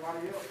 everybody else.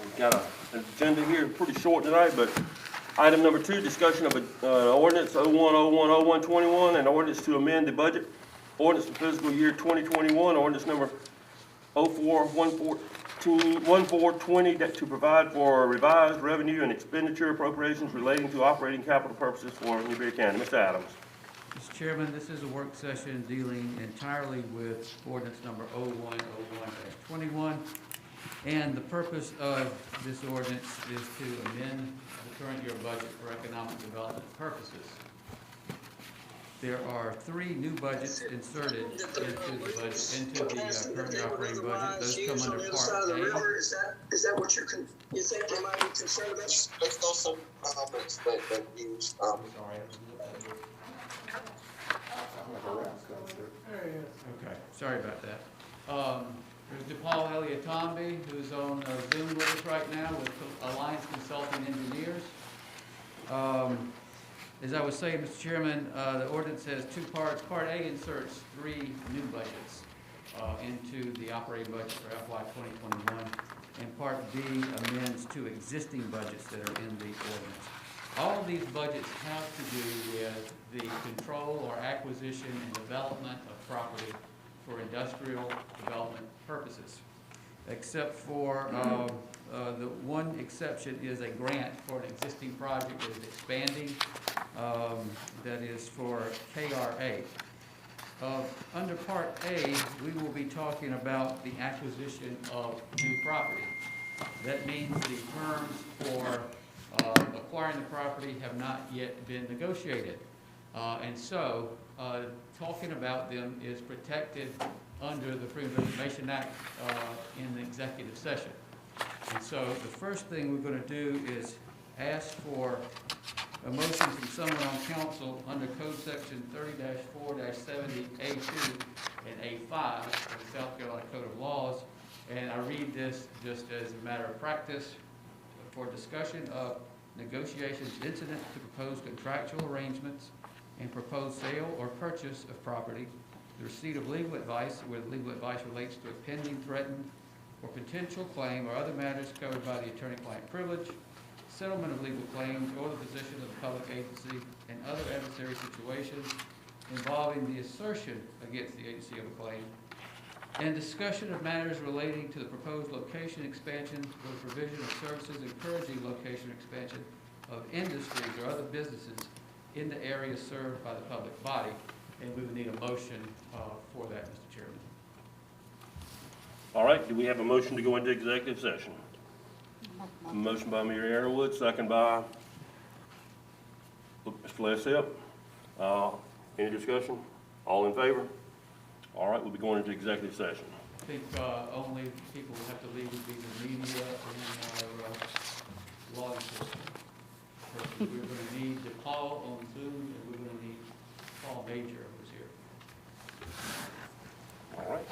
We've got an agenda here, pretty short tonight, but item number 2, discussion of ordinance 01010121, an ordinance to amend the budget ordinance for fiscal year 2021, ordinance number 041420 to provide for revised revenue and expenditure appropriations relating to operating capital purposes for Newberry County. Mr. Adams. Mr. Chairman, this is a work session dealing entirely with ordinance number 0101-21. And the purpose of this ordinance is to amend the current year budget for economic development purposes. There are 3 new budgets inserted into the budget, into the current year operating budget. Those come under Part A. Is that what you think they might be concerned about? Let's go some comments that use. Sorry. Okay, sorry about that. There's DePaul Elliott-Tomby, who's on Zoom with us right now with Alliance Consulting Engineers. As I was saying, Mr. Chairman, the ordinance has 2 parts. Part A inserts 3 new budgets into the operating budget for FY 2021, and Part B amends 2 existing budgets that are in the ordinance. All of these budgets have to do with the control or acquisition and development of property for industrial development purposes, except for the one exception is a grant for an existing project that is expanding, that is for KRA. Under Part A, we will be talking about the acquisition of new property. That means the terms for acquiring the property have not yet been negotiated. And so talking about them is protected under the Freedom of Information Act in the executive session. And so the first thing we're going to do is ask for a motion from someone on council under Code Section 30-4-70A2 and A5 of the South Carolina Code of Laws. And I read this just as a matter of practice for discussion of negotiations incident to proposed contractual arrangements and proposed sale or purchase of property, the receipt of legal advice where the legal advice relates to a pending, threatened, or potential claim or other matters covered by the attorney-client privilege, settlement of legal claims or the position of the public agency, and other adversary situations involving the assertion against the agency of a claim, and discussion of matters relating to the proposed location expansion or the provision of services encouraging location expansion of industries or other businesses in the area served by the public body. And we would need a motion for that, Mr. Chairman. All right, do we have a motion to go into executive session? Motion by Mayor Arrowood, second by Mr. Lessip. Any discussion? All in favor? All right, we'll be going into executive session. think, only people who have to leave would be the media and our, law enforcement. We're gonna need DePaul on Zoom, and we're gonna need Paul Major, who's here. All right.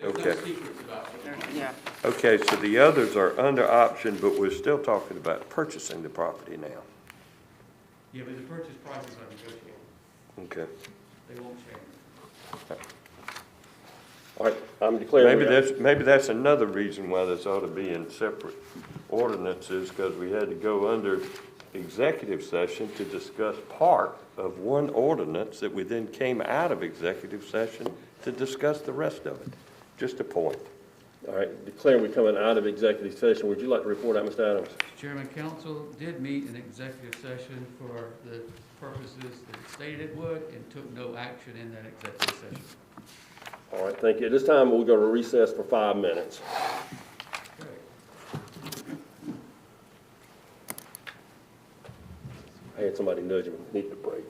There's no Okay. secrets about it. Yeah. Okay, so the others are under option, but we're still talking about purchasing the property now. Yeah, but the purchase prices are negotiable. Okay. They won't change. All right, I'm declaring. Maybe that's another reason why this ought to be in separate ordinances, because we had to go under executive session to discuss part of one ordinance that we then came out of executive session to discuss the rest of it. Just a point. All right, declaring we're coming out of executive session. Would you like to report out, Mr. Adams? Chairman, council did meet in executive session for the purposes that it stated it would and took no action in that executive session. All right, thank you. At this time, we're going to recess for 5 minutes. Okay. I had somebody nudge me, need to break.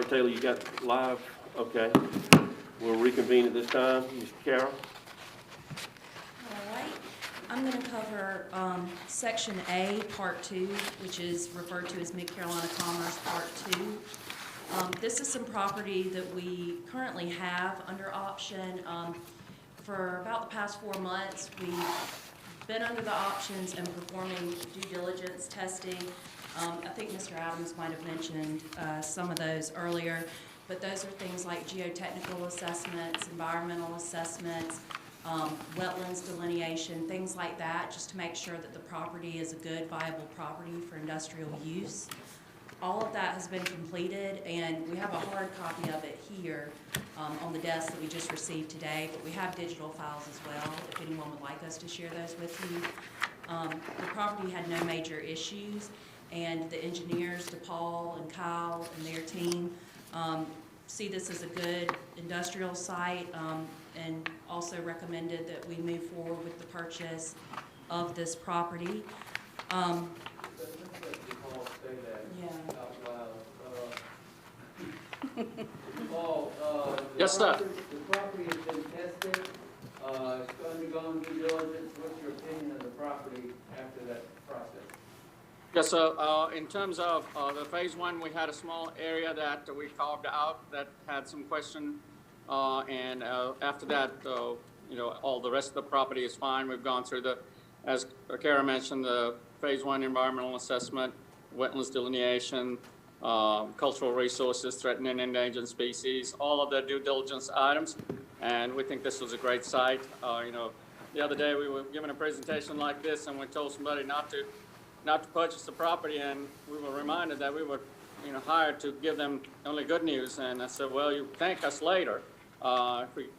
right, Taylor, you got live? Okay. We'll reconvene at this time. Mr. Carroll? All right, I'm going to cover Section A, Part 2, which is referred to as Mid-Carolina Commerce Part 2. This is some property that we currently have under option. For about the past 4 months, we've been under the options and performing due diligence testing. I think Mr. Adams might have mentioned some of those earlier, but those are things like geotechnical assessments, environmental assessments, wetlands delineation, things like that, just to make sure that the property is a good, viable property for industrial use. All of that has been completed, and we have a hard copy of it here on the desk that we just received today, but we have digital files as well, if anyone would like us to share those with you. The property had no major issues, and the engineers, DePaul and Kyle and their team, see this as a good industrial site, and also recommended that we move forward with the purchase of this property. Yeah. Paul, Yes, sir. The property has been tested, it's undergone due diligence. What's your opinion of the property after that process? Yes, so in terms of the phase one, we had a small area that we carved out that had some question. And after that, all the rest of the property is fine. We've gone through as Kara mentioned, the phase one environmental assessment, wetlands delineation, cultural resources, threatened and endangered species, all of the due diligence items. And we think this was a great site. The other day we were given a presentation like this, and we told somebody not to purchase the property, and we were reminded that we were hired to give them only good news. And I said, well, you thank us later if we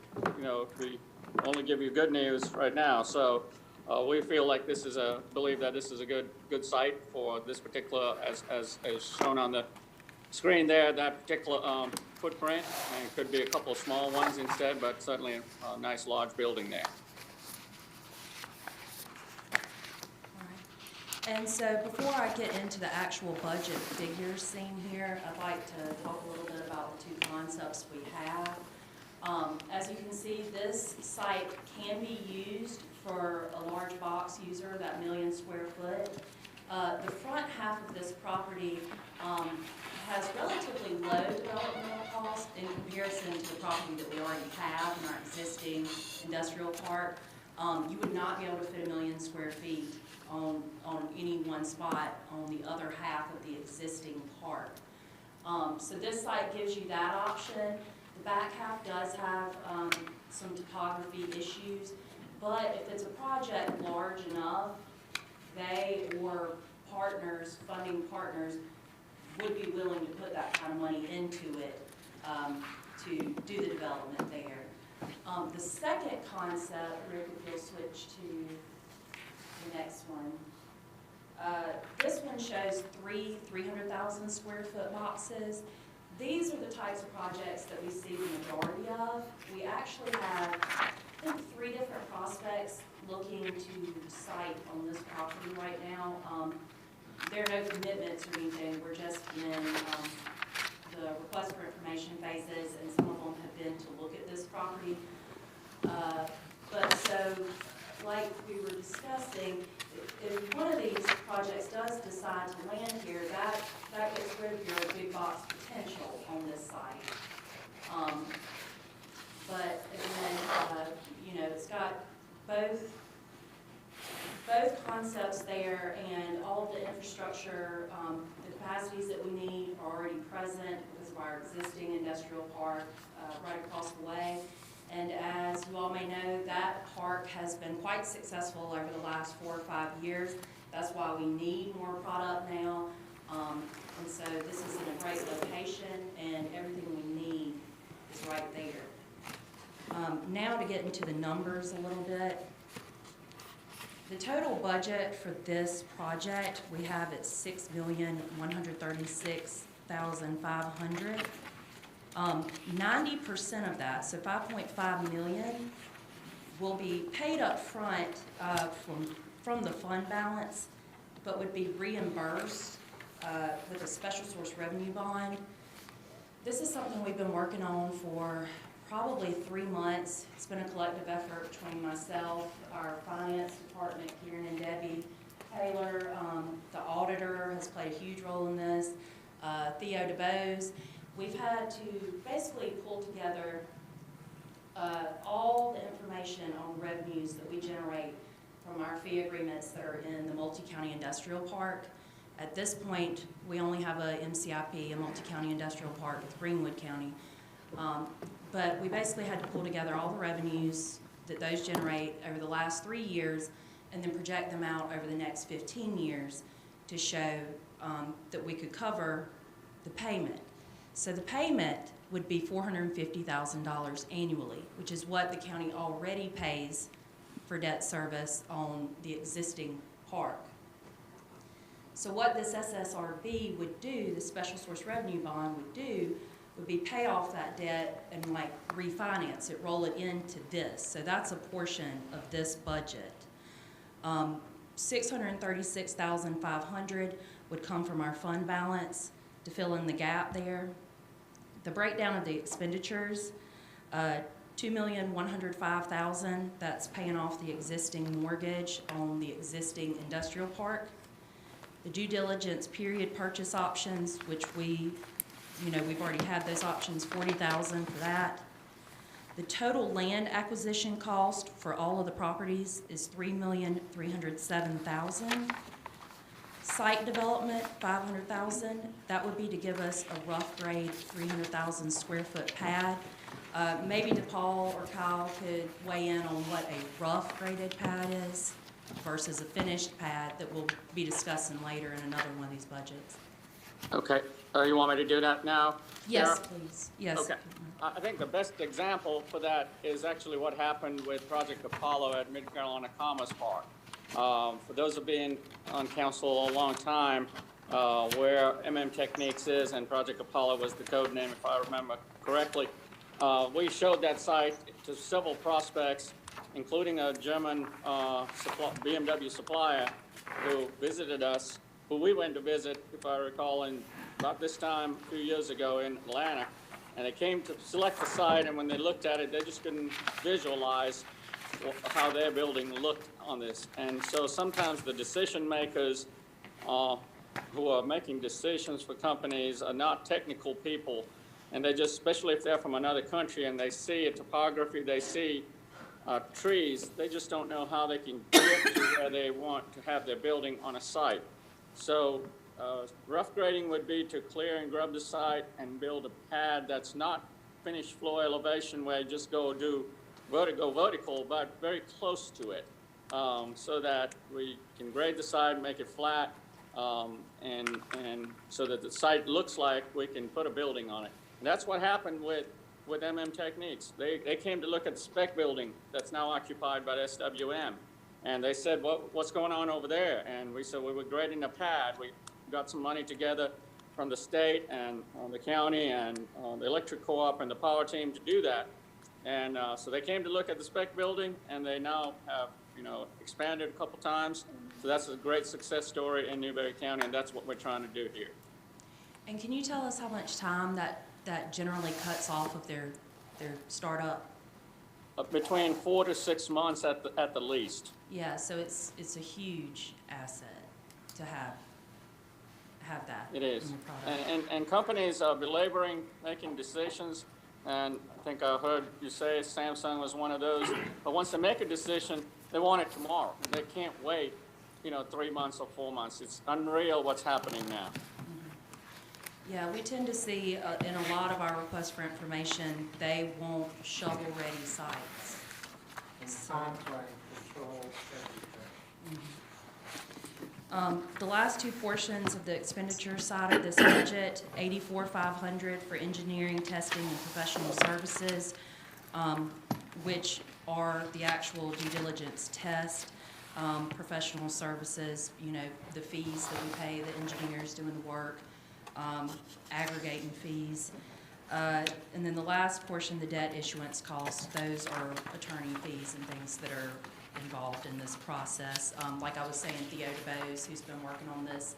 only give you good news right now. So we feel like believe that this is a good site for this particular, as shown on the screen there, that particular footprint. And it could be a couple of small ones instead, but certainly a nice large building there. And so before I get into the actual budget figures seen here, I'd like to talk a little bit about the two concepts we have. As you can see, this site can be used for a large box user, that 1 million square foot. The front half of this property has relatively low developmental cost in comparison to the property that we already have in our existing industrial park. You would not be able to fit 1 million square feet on any one spot on the other half of the existing park. So this site gives you that option. The back half does have some topography issues, but if it's a project large enough, they or partners, funding partners, would be willing to put that kind of money into it to do the development there. The second concept, Rick, if you'll switch to the next one. This one shows 300,000 square foot boxes. These are the types of projects that we see the majority of. We actually have, I think, 3 different prospects looking to site on this property right now. There are no commitments or anything. We're just in the request for information phases, and some of them have been to look at this property. But so, like we were discussing, if one of these projects does decide to land here, that gets rid of your big box potential on this site. But again, it's got both concepts there, and all of the infrastructure, the capacities that we need are already present because of our existing industrial park right across the way. And as you all may know, that park has been quite successful over the last 4 or 5 years. That's why we need more product now. And so this is in a great location, and everything we need is right there. Now to get into the numbers a little bit. The total budget for this project we have at $6,136,500. 90% of that, so $5.5 million, will be paid up front from the fund balance, but would be reimbursed with a special source revenue bond. This is something we've been working on for probably 3 months. It's been a collective effort between myself, our finance department, Kieran and Debbie Taylor. The auditor has played a huge role in this, Theo DeBose. We've had to basically pull together all the information on revenues that we generate from our fee agreements that are in the multi-county industrial park. At this point, we only have a MCIP, a multi-county industrial park with Greenwood County. But we basically had to pull together all the revenues that those generate over the last 3 years and then project them out over the next 15 years to show that we could cover the payment. So the payment would be $450,000 annually, which is what the county already pays for debt service on the existing park. So what this SSRB would do, the special source revenue bond would do, would be pay off that debt and like refinance it, roll it into this. So that's a portion of this budget. $636,500 would come from our fund balance to fill in the gap there. The breakdown of the expenditures, $2,105,000, that's paying off the existing mortgage on the existing industrial park. The due diligence period purchase options, which we've already had those options, $40,000 for that. The total land acquisition cost for all of the properties is $3,307,000. Site development, $500,000. That would be to give us a rough grade 300,000 square foot pad. Maybe DePaul or Kyle could weigh in on what a rough graded pad is versus a finished pad that we'll be discussing later in another one of these budgets. Okay, you want me to do that now? Yes, Sarah? please. Yes. Okay. I think the best example for that is actually what happened with Project Apollo at Mid-Carolina Commerce Park. For those of been on council a long time, where MM Techniques is and Project Apollo was the code name, if I remember correctly, we showed that site to several prospects, including a German BMW supplier who visited us, who we went to visit, if I recall, in about this time a few years ago in Atlanta. And they came to select the site, and when they looked at it, they just couldn't visualize how their building looked on this. And so sometimes the decision makers who are making decisions for companies are not technical people, and they just, especially if they're from another country and they see a topography, they see trees, they just don't know how they can get to where they want to have their building on a site. So rough grading would be to clear and grub the site and build a pad that's not finished floor elevation where you just go vertical, but very close to it, so that we can grade the site, make it flat, and so that the site looks like we can put a building on it. And that's what happened with MM Techniques. They came to look at the spec building that's now occupied by SWM. And they said, what's going on over there? And we said, we were grading a pad. We got some money together from the state and the county and the electric co-op and the power team to do that. And so they came to look at the spec building, and they now have, expanded a couple times. So that's a great success story in Newberry County, and that's what we're trying to do here. And can you tell us how much time that generally cuts off of their startup? Between 4 to 6 months at the least. Yeah, so it's a huge asset to have that. It is. in your product. And companies are belaboring making decisions, and I think I heard you say Samsung was one of those, but once they make a decision, they want it tomorrow. They can't wait, 3 months or 4 months. It's unreal what's happening now. Yeah, we tend to see in a lot of our requests for information, they want shovel-ready sites. So, the last two portions of the expenditure side of this budget, $84,500 for engineering, testing, and professional services, which are the actual due diligence test, professional services, the fees that we pay the engineers doing the work, aggregating fees. And then the last portion, the debt issuance costs, those are attorney fees and things that are involved in this process. Like I was saying, Theo DeBose, who's been working on this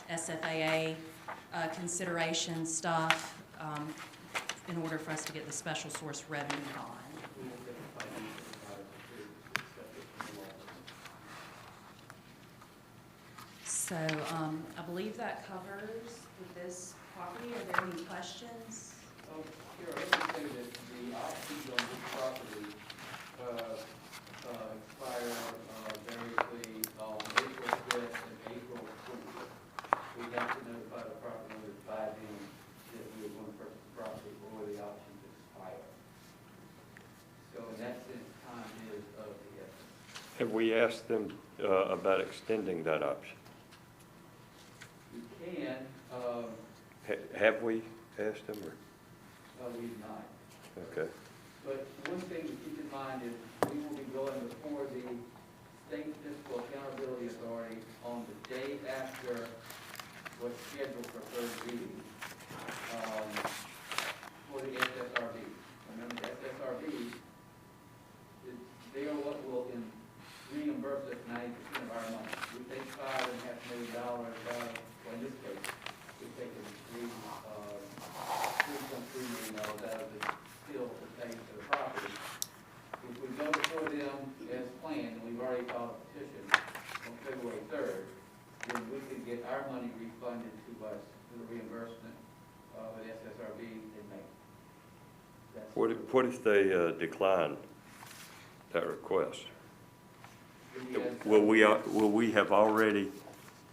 SFAA consideration stuff, in order for us to get the special source revenue bond. So, I believe that covers this property. Are there any questions? Oh, here, let me say that the options on this property, expire, variously on April 5th and April 20th. We have to notify the property owners by then that we are going to purchase the property before the options expire. So in that sense, time is of the essence. Have we asked them about extending that option? You can, Have we asked them, or? we've not. Okay. But one thing to keep in mind is we will be going before the State Fiscal Accountability Authority on the day after what's scheduled for third reading, for the SSRB. Remember, the SSRB, they are what will reimburse us 90% of our money. We take $5.5 million out of, well, in this case, we've taken $3.3 million out of the still pertaining to the property. If we go before them as planned, and we've already filed a petition on February 3rd, then we can get our money refunded to us through the reimbursement of the SSRB in May. That's What if they decline that request? Will we have already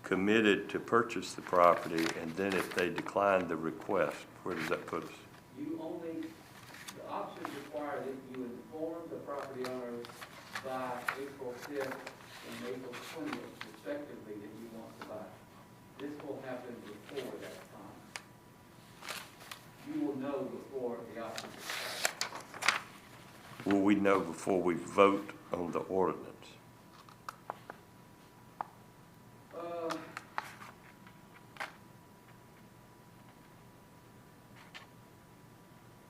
committed to purchase the property, and then if they decline the request, where does that put us? The options require that you inform the property owner by April 5th and April 20th respectively that you want to buy. This will happen before that time. You will know before the options expire. Will we know before we vote on the ordinance?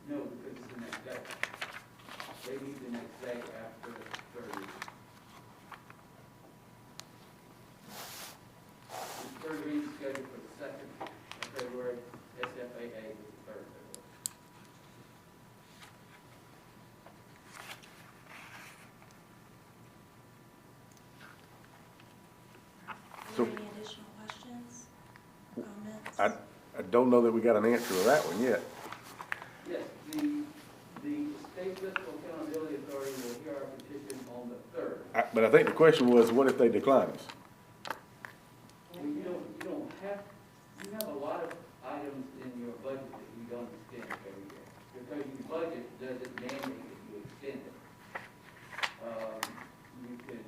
No, because it's the next day. They meet the next day after the third reading. The third reading is scheduled for the 2nd of February. SFAA is the 3rd of February. Are there any additional questions, comments? I don't know that we got an answer to that one yet. Yes, the State Fiscal Accountability Authority will hear our petition on the 3rd. But I think the question was, what if they decline us? You have a lot of items in your budget that you don't extend every year. Because your budget doesn't mandate that you extend it. You could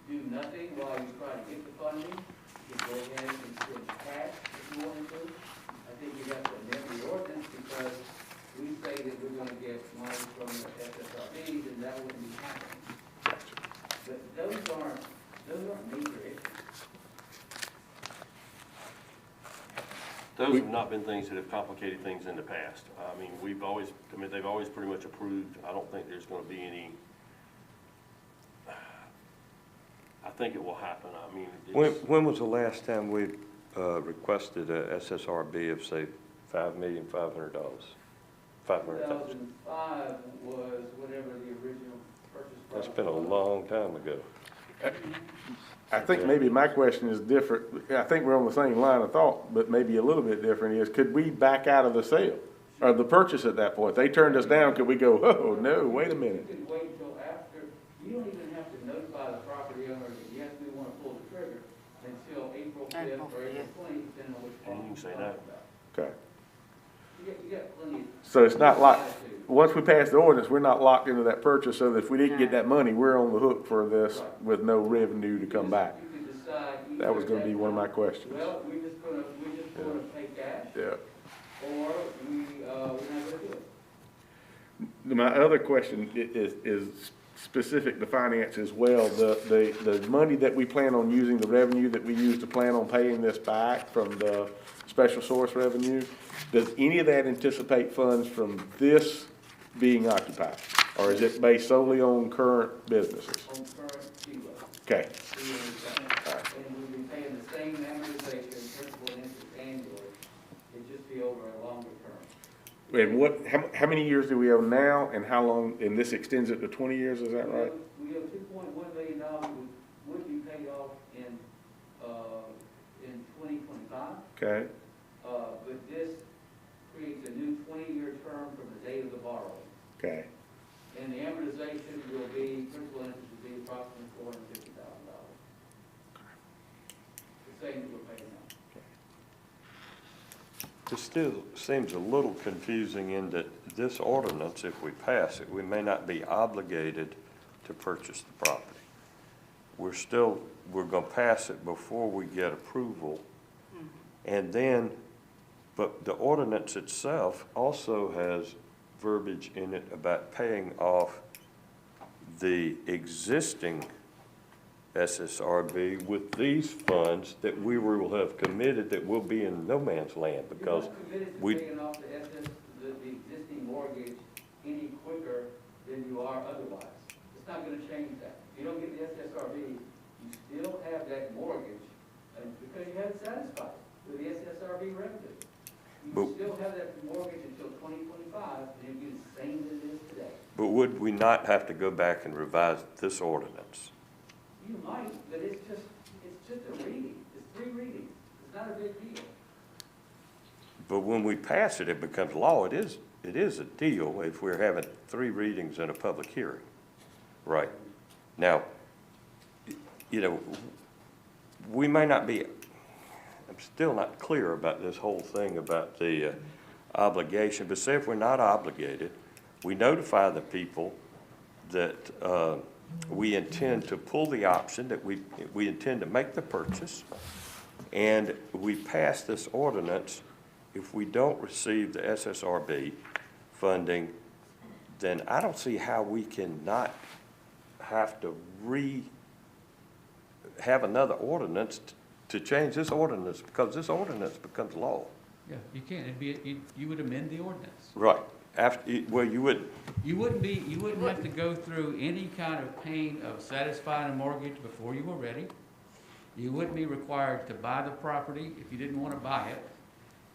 do nothing while you try to get the funding. You could go ahead and spend cash if you wanted to. I think you have to amend the ordinance because we say that we're gonna get money from the SSRBs and that wouldn't be happening. But those aren't major issues. Those have not been things that have complicated things in the past. I mean, they've always pretty much approved. I don't think there's gonna be any, I think it will happen. I mean, When was the last time we requested a SSRB of, say, $5,500,000? 500,000. 2005 was whatever the original purchase price. That's been a long time ago. I think maybe my question is different. I think we're on the same line of thought, but maybe a little bit different is, could we back out of the sale or the purchase at that point? They turned us down, could we go, oh, no, wait a minute? You can wait until after, you don't even have to notify the property owner that, yes, we want to pull the trigger until April 5th or April 20th, depending on which And you property can say you're no. talking about. Okay. You got plenty of. So it's not like, latitude. once we pass the ordinance, we're not locked into that purchase, so that if we didn't get that money, we're on the hook for this with no revenue to come back. You can decide. That was gonna either be one of my questions. Well, we're just gonna pay cash, Yeah. or we're not gonna do it. My other question is specific to finance as well. The money that we plan on using, the revenue that we use to plan on paying this back from the special source revenue, does any of that anticipate funds from this being occupied? Or is it based solely on current businesses? On current kilo. Okay, And we'll be paying the same amortization, principal and interest annually. It's And what, how many years do we owe now, and how long, and this extends it to 20 years, is that right? We have $2.1 million would be paid off in 2025. Okay, But this creates a new 20-year term from the date of the borrowing. okay. And the amortization will be, principal interest will be approximately $450,000. The same that we're paying now. It still seems a little confusing in that this ordinance, if we pass it, we may not be obligated to purchase the property. We're gonna pass it before we get approval. And then, but the ordinance itself also has verbiage in it about paying off the existing SSRB with these funds that we will have committed that will be in no man's land because You're not committed to we, paying off the existing mortgage any quicker than you are otherwise. It's not gonna change that. If you don't get the SSRB, you still have that mortgage, and because you haven't satisfied with the SSRB revenue. You But- still have that mortgage until 2025, and it'll be the same as it is today. but would we not have to go back and revise this ordinance? You might, but it's just a reading. It's 3 readings. It's not a big deal. But when we pass it, it becomes law. It is a deal if we're having 3 readings and a public hearing. Right. Now, you know, we may not be, I'm still not clear about this whole thing about the obligation, but say if we're not obligated, we notify the people that we intend to pull the option, that we intend to make the purchase, and we pass this ordinance. If we don't receive the SSRB funding, then I don't see how we can not have to have another ordinance to change this ordinance, because this ordinance becomes law. Yeah, you can. You would amend the ordinance. Right. After, well, you would, You wouldn't have to go through any kind of pain of satisfying a mortgage before you were ready. You wouldn't be required to buy the property if you didn't want to buy it.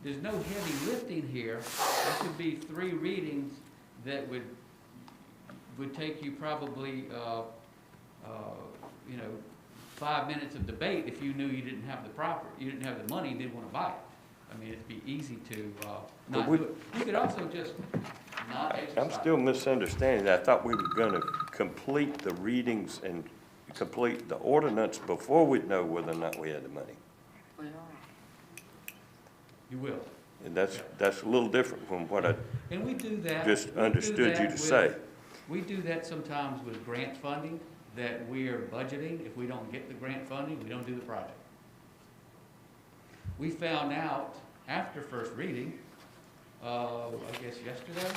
There's no heavy lifting here. This would be 3 readings that would take you probably, 5 minutes of debate if you knew you didn't have the property, you didn't have the money, and didn't want to buy it. I mean, it'd be easy to not do it. You could also just not exercise. I'm still misunderstanding. I thought we were gonna complete the readings and complete the ordinance before we'd know whether or not we had the money. You will. And that's a little different from what I And we do that. just we do understood you that to say. with- We do that sometimes with grant funding, that we are budgeting. If we don't get the grant funding, we don't do the project. We found out after first reading, I guess yesterday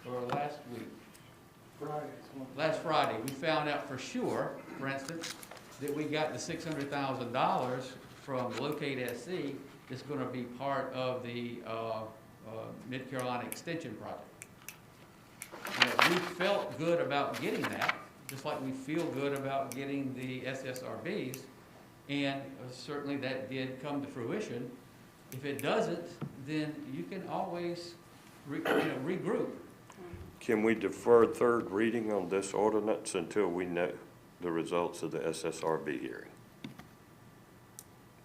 or last week. Last Friday, we found out for sure, for instance, that we got the $600,000 from Locate SC that's gonna be part of the, Mid-Carolina Extension Project. You know, we felt good about getting that, just like we feel good about getting the SSRBs, and certainly that did come to fruition. If it doesn't, then you can always, regroup. Can we defer 3rd reading on this ordinance until we know the results of the SSRB hearing?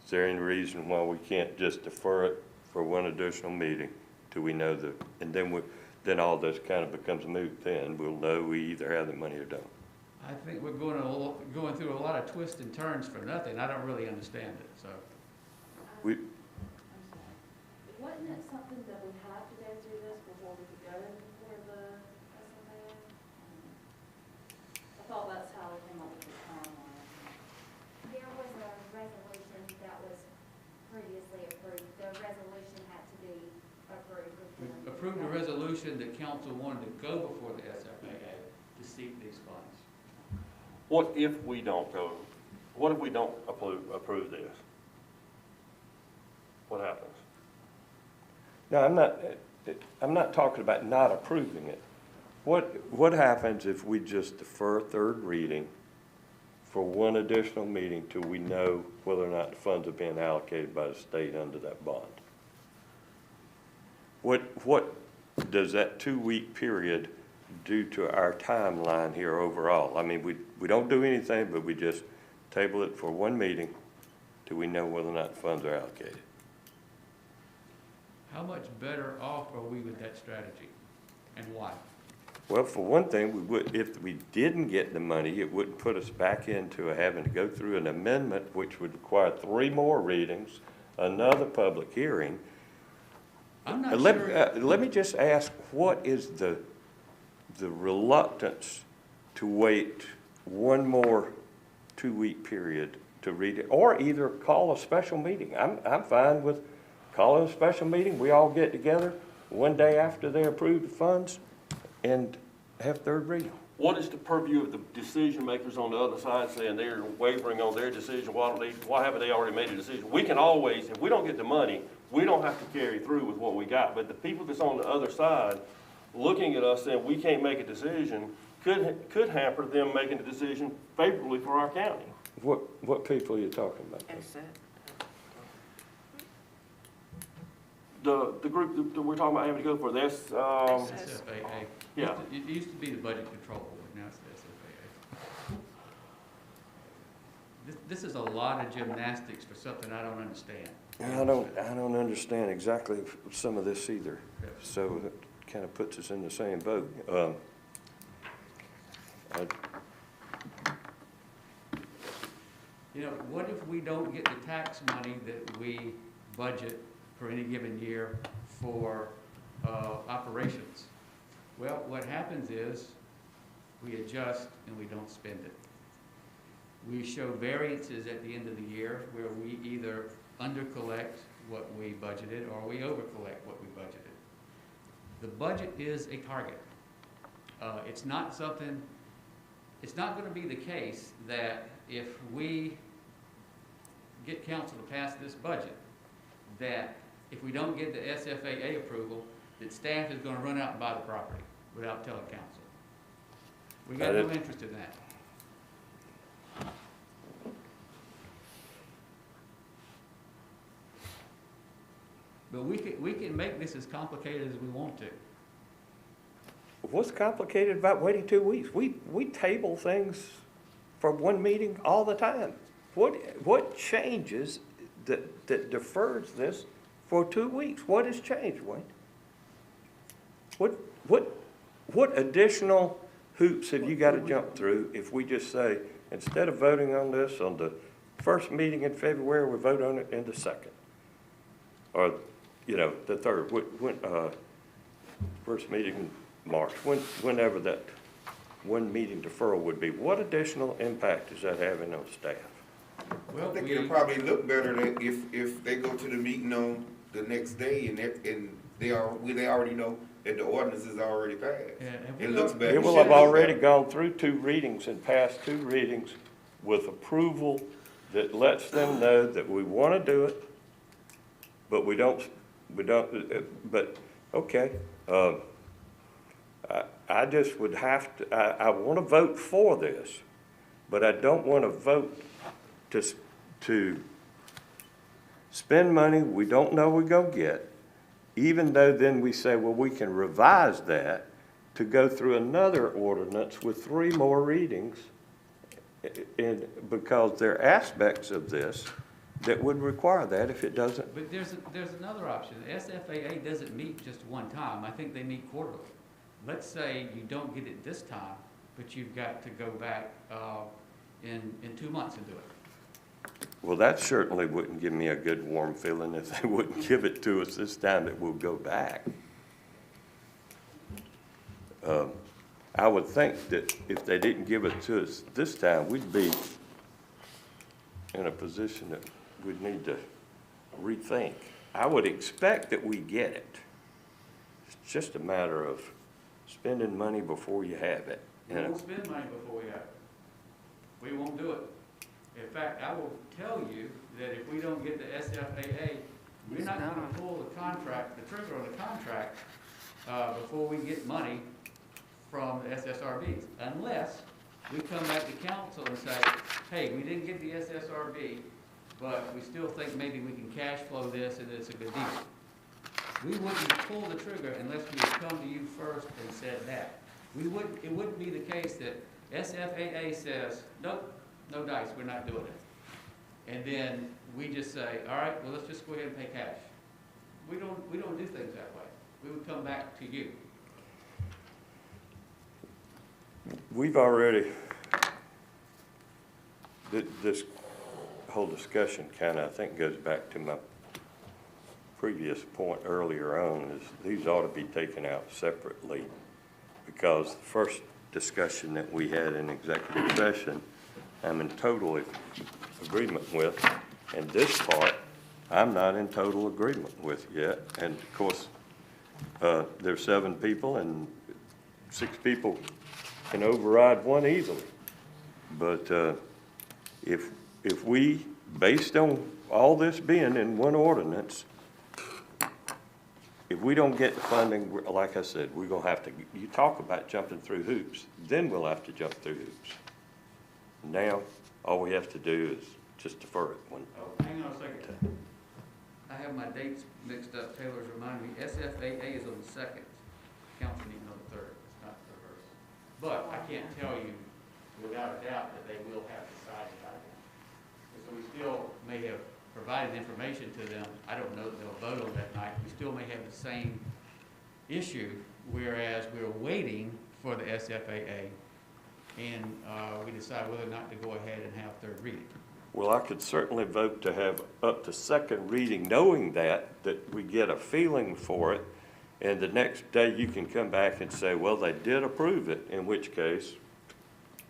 Is there any reason why we can't just defer it for one additional meeting till we know and then all this kind of becomes moot then? We'll know we either have the money or don't. I think we're going through a lot of twists and turns for nothing. I don't really understand it, so. We, Wasn't it something that we had to go through this before we could go for the SMA? I thought that's how we came up with the timeline. There was a resolution that was previously approved. The resolution had to be approved. We approved a resolution that council wanted to go before the SFAA to seek these funds. What if we don't go, what if we don't approve this? What happens? no, I'm not talking about not approving it. What happens if we just defer 3rd reading for one additional meeting till we know whether or not the funds are being allocated by the state under that bond? What does that 2-week period do to our timeline here overall? I mean, we don't do anything, but we just table it for one meeting till we know whether or not funds are allocated. How much better off are we with that strategy, and why? Well, for one thing, we would, if we didn't get the money, it wouldn't put us back into having to go through an amendment, which would require 3 more readings, another public hearing. I'm not sure. Let me just ask, what is the reluctance to wait one more 2-week period to read it, or either call a special meeting? I'm fine with calling a special meeting. We all get together one day after they approve the funds and have third reading. What is the purview of the decision makers on the other side saying they're wavering on their decision? Why haven't they already made a decision? We can always, if we don't get the money, we don't have to carry through with what we got. But the people that's on the other side, looking at us saying we can't make a decision, could hamper them making a decision favorably for our county. What people are you talking about? The group that we're talking about having to go for this, SFAA. yeah. It used to be the Budget Control Board, now it's the SFAA. This is a lot of gymnastics for something I don't understand. I don't understand exactly some of this either, so it kind of puts us in the same boat. You know, what if we don't get the tax money that we budget for any given year for operations? Well, what happens is we adjust and we don't spend it. We show variances at the end of the year where we either under-collect what we budgeted or we over-collect what we budgeted. The budget is a target. It's not something, it's not going to be the case that if we get council to pass this budget, that if we don't get the SFAA approval, that staff is going to run out and buy the property without telling council. We got no interest in that. But we can make this as complicated as we want to. What's complicated about waiting 2 weeks? We table things for one meeting all the time. What changes that defers this for 2 weeks? What has changed, Wayne? What additional hoops have you got to jump through if we just say, instead of voting on this on the first meeting in February, we vote on it in the second? Or, you know, the third, first meeting in March, whenever that one meeting deferral would be. What additional impact is that having on staff? Well, I think it'll probably look better than if they go to the meeting on the next day and they already know that the ordinance is already passed. Yeah, It looks better. It will have already gone through 2 readings and passed 2 readings with approval that lets them know that we want to do it, but but, okay. I just would have to, I want to vote for this, but I don't want to vote to spend money we don't know we're going to get, even though then we say, well, we can revise that to go through another ordinance with 3 more readings, because there are aspects of this that would require that if it doesn't. But there's another option. The SFAA doesn't meet just one time. I think they meet quarterly. Let's say you don't get it this time, but you've got to go back in 2 months and do it. Well, that certainly wouldn't give me a good warm feeling if they wouldn't give it to us this time that we'll go back. I would think that if they didn't give it to us this time, we'd be in a position that we'd need to rethink. I would expect that we get it. It's just a matter of spending money before you have it. We won't spend money before we have it. We won't do it. In fact, I will tell you that if we don't get the SFAA, we're not going to pull the contract, the trigger on the contract, before we get money from the SSRBs, unless we come back to council and say, hey, we didn't get the SSRB, but we still think maybe we can cash flow this and it's a good deal. we wouldn't pull the trigger unless we had come to you first and said that. It wouldn't be the case that SFAA says, nope, no dice, we're not doing it. And then we just say, all right, well, let's just go ahead and pay cash. We don't do things that way. We would come back to you. We've already, this whole discussion kind of, I think, goes back to my previous point earlier on, is these ought to be taken out separately, because the first discussion that we had in executive session, I'm in total agreement with, and this part, I'm not in total agreement with yet. And of course, there's 7 people, and 6 people can override 1 easily. But if we, based on all this being in 1 ordinance, if we don't get the funding, like I said, we're gonna have to, you talk about jumping through hoops, then we'll have to jump through hoops. Now, all we have to do is just defer it one. Oh, hang on a second. I have my dates mixed up. Taylor's reminding me, SFAA is on the 2nd. Council meeting on the 3rd. It's not the 1st. But I can't tell you without a doubt that they will have decided by then. And so we still may have provided information to them. I don't know that they'll vote on that night. We still may have the same issue, whereas we're waiting for the SFAA, and we decide whether or not to go ahead and have 3rd reading. Well, I could certainly vote to have up to 2nd reading, knowing that we get a feeling for it, and the next day you can come back and say, well, they did approve it, in which case,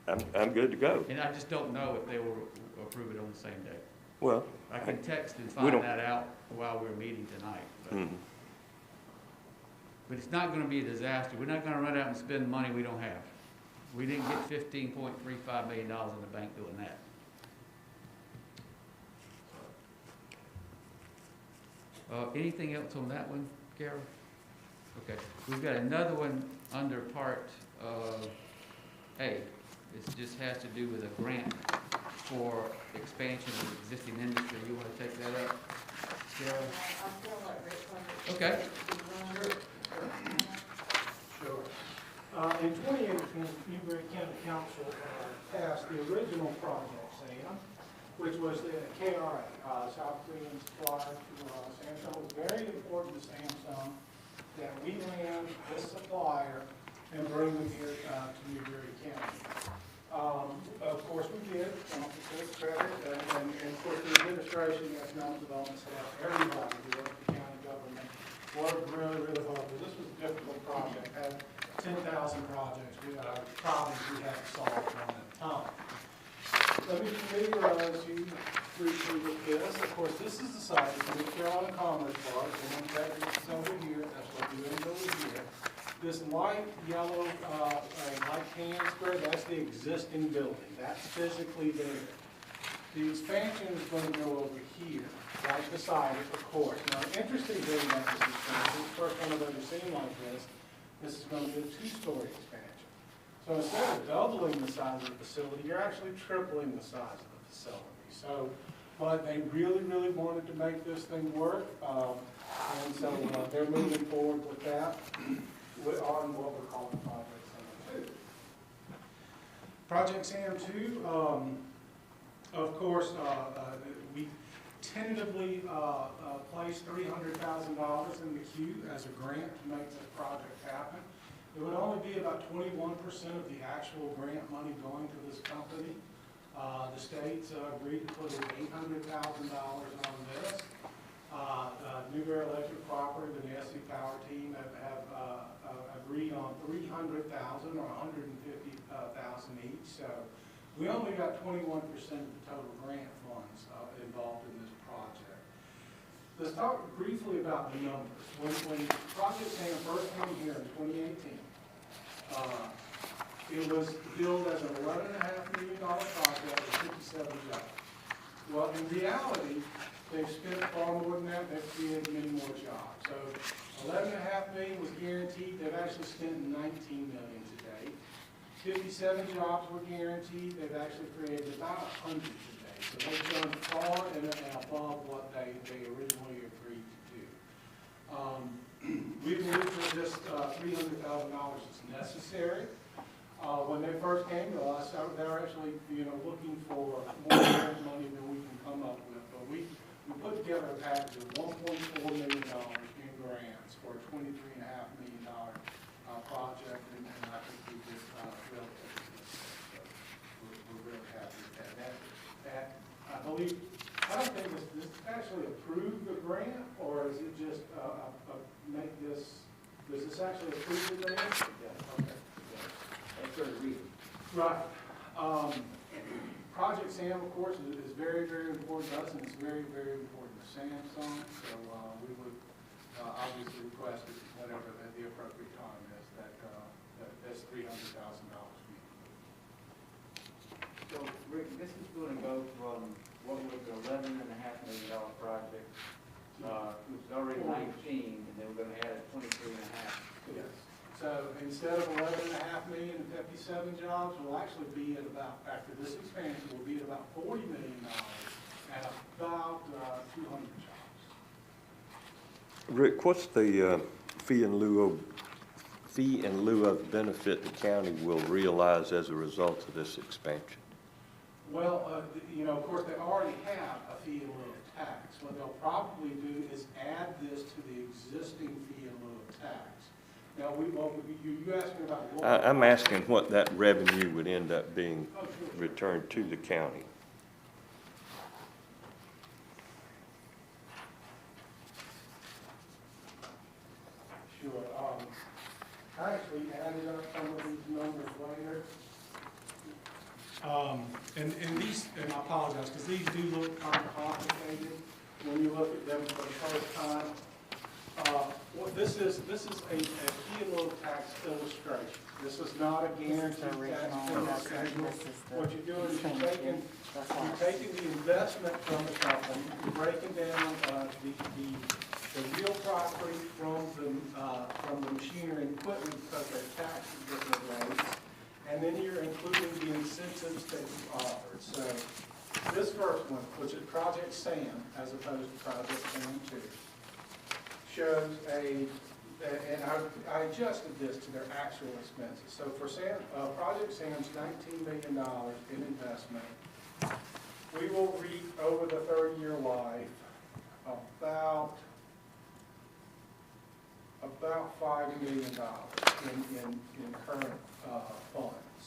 I'm good to go. And I just don't know if they will approve it on the same day. Well, I can text and we find don't- that out while we're meeting tonight. But, mhm. but it's not gonna be a disaster. We're not gonna run out and spend money we don't have. We didn't get $15.35 million in the bank doing that. Anything else on that one, Carol? Okay, we've got another one under Part A. This just has to do with a grant for expansion of existing industry. You want to take that up, Carol? I'm gonna let Rick run it. Okay. Sure. In 2018, Newberry County Council passed the original project, SAM, which was the KRA, South Korean supplier to Samsung. It was very important to Samsung that we land this supplier and bring them here to Newberry County. Of course, we did, to its credit, and of course, the administration, the economic development staff, everybody who worked for the county government worked really, really hard. This was a difficult project, had 10,000 problems we had to solve one at a time. Let me familiarize you briefly with this. Of course, this is the site, it's in the Carolina Commerce Park, and in fact, this is over here, that's what you're doing over here. This light yellow, light tan square, that's the existing building. That's physically there. The expansion is going to go over here, right beside it, of course. Now, the interesting thing about this expansion, the first one I've ever seen like this is going to be a 2-story expansion. So instead of doubling the size of the facility, you're actually tripling the size of the facility. So, but they really, really wanted to make this thing work, and so they're moving forward with that. On what we're calling Project SAM 2. Project SAM 2, of course, we tentatively placed $300,000 in the queue as a grant to make this project happen. It would only be about 21% of the actual grant money going to this company. The states agreed to put in $800,000 on this. Newberry Electric Cooperative and the SC Power team have agreed on $300,000 or $150,000 each. So we only got 21% of the total grant funds involved in this project. Let's talk briefly about the numbers. When Project SAM first came here in 2018, it was billed as an $11.5 million project with 57 jobs. Well, in reality, they've spent far more than that. They've created many more jobs. So $11.5 million was guaranteed. They've actually spent $19 million to date. 57 jobs were guaranteed. They've actually created about 100 to date. So they've done far and above what they originally agreed to do. We believe that this $300,000 is necessary. When they first came to us, they were actually, looking for more grant money than we can come up with. But we put together a package of $1.4 million in grants for a $23.5 million project, and I think we did relatively good. So we're really happy with that. I believe, I don't think this actually approved the grant, or is it just make this, does this actually approve the grant? Yeah. Okay. That's for the reason. Right. Project SAM, of course, is very, very important to us, and it's very, very important to Samsung. So we would obviously request it whenever the appropriate time is that this $300,000 be. So, Rick, this is going to go from what was an $11.5 million project, which is already 19, and then we're going to add 23.5. Yes. So instead of 11.5 million and 57 jobs, we'll actually be at about, after this expansion, we'll be at about $40 million and about 200 jobs. Rick, what's the fee in lieu of benefit the county will realize as a result of this expansion? Well, of course, they already have a fee in lieu of tax. What they'll probably do is add this to the existing fee in lieu of tax. Now, you asking about what? I'm asking what that revenue would end up being returned to the county. Sure. I actually added up some of these numbers later. And these, and I apologize, because these do look kind of complicated when you look at them for the first time. Well, this is a fee in lieu of tax illustration. This is not a guaranteed tax payment schedule. What you're doing is you're taking the investment from the company, you're breaking down the real property from the machinery and equipment because they're taxed at different rates, and then you're including the incentives that you offered. So this first one, which is Project SAM as opposed to Project SAM 2, shows and I adjusted this to their actual expenses. So for Project SAM's $19 million in investment, we will reap over the 30-year life about $5 million in current funds.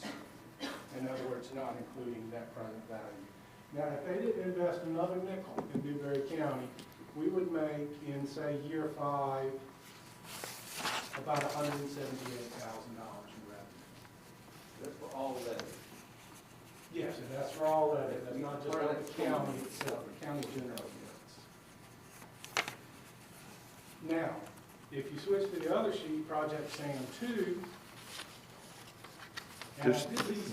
In other words, not including net present value. Now, if they didn't invest another nickel in Newberry County, we would make in, say, year 5, about $178,000 in revenue. That's for all of that. Yes, and that's for all of it. That's not just for the county itself, the county general gets. Now, if you switch to the other sheet, Project SAM 2.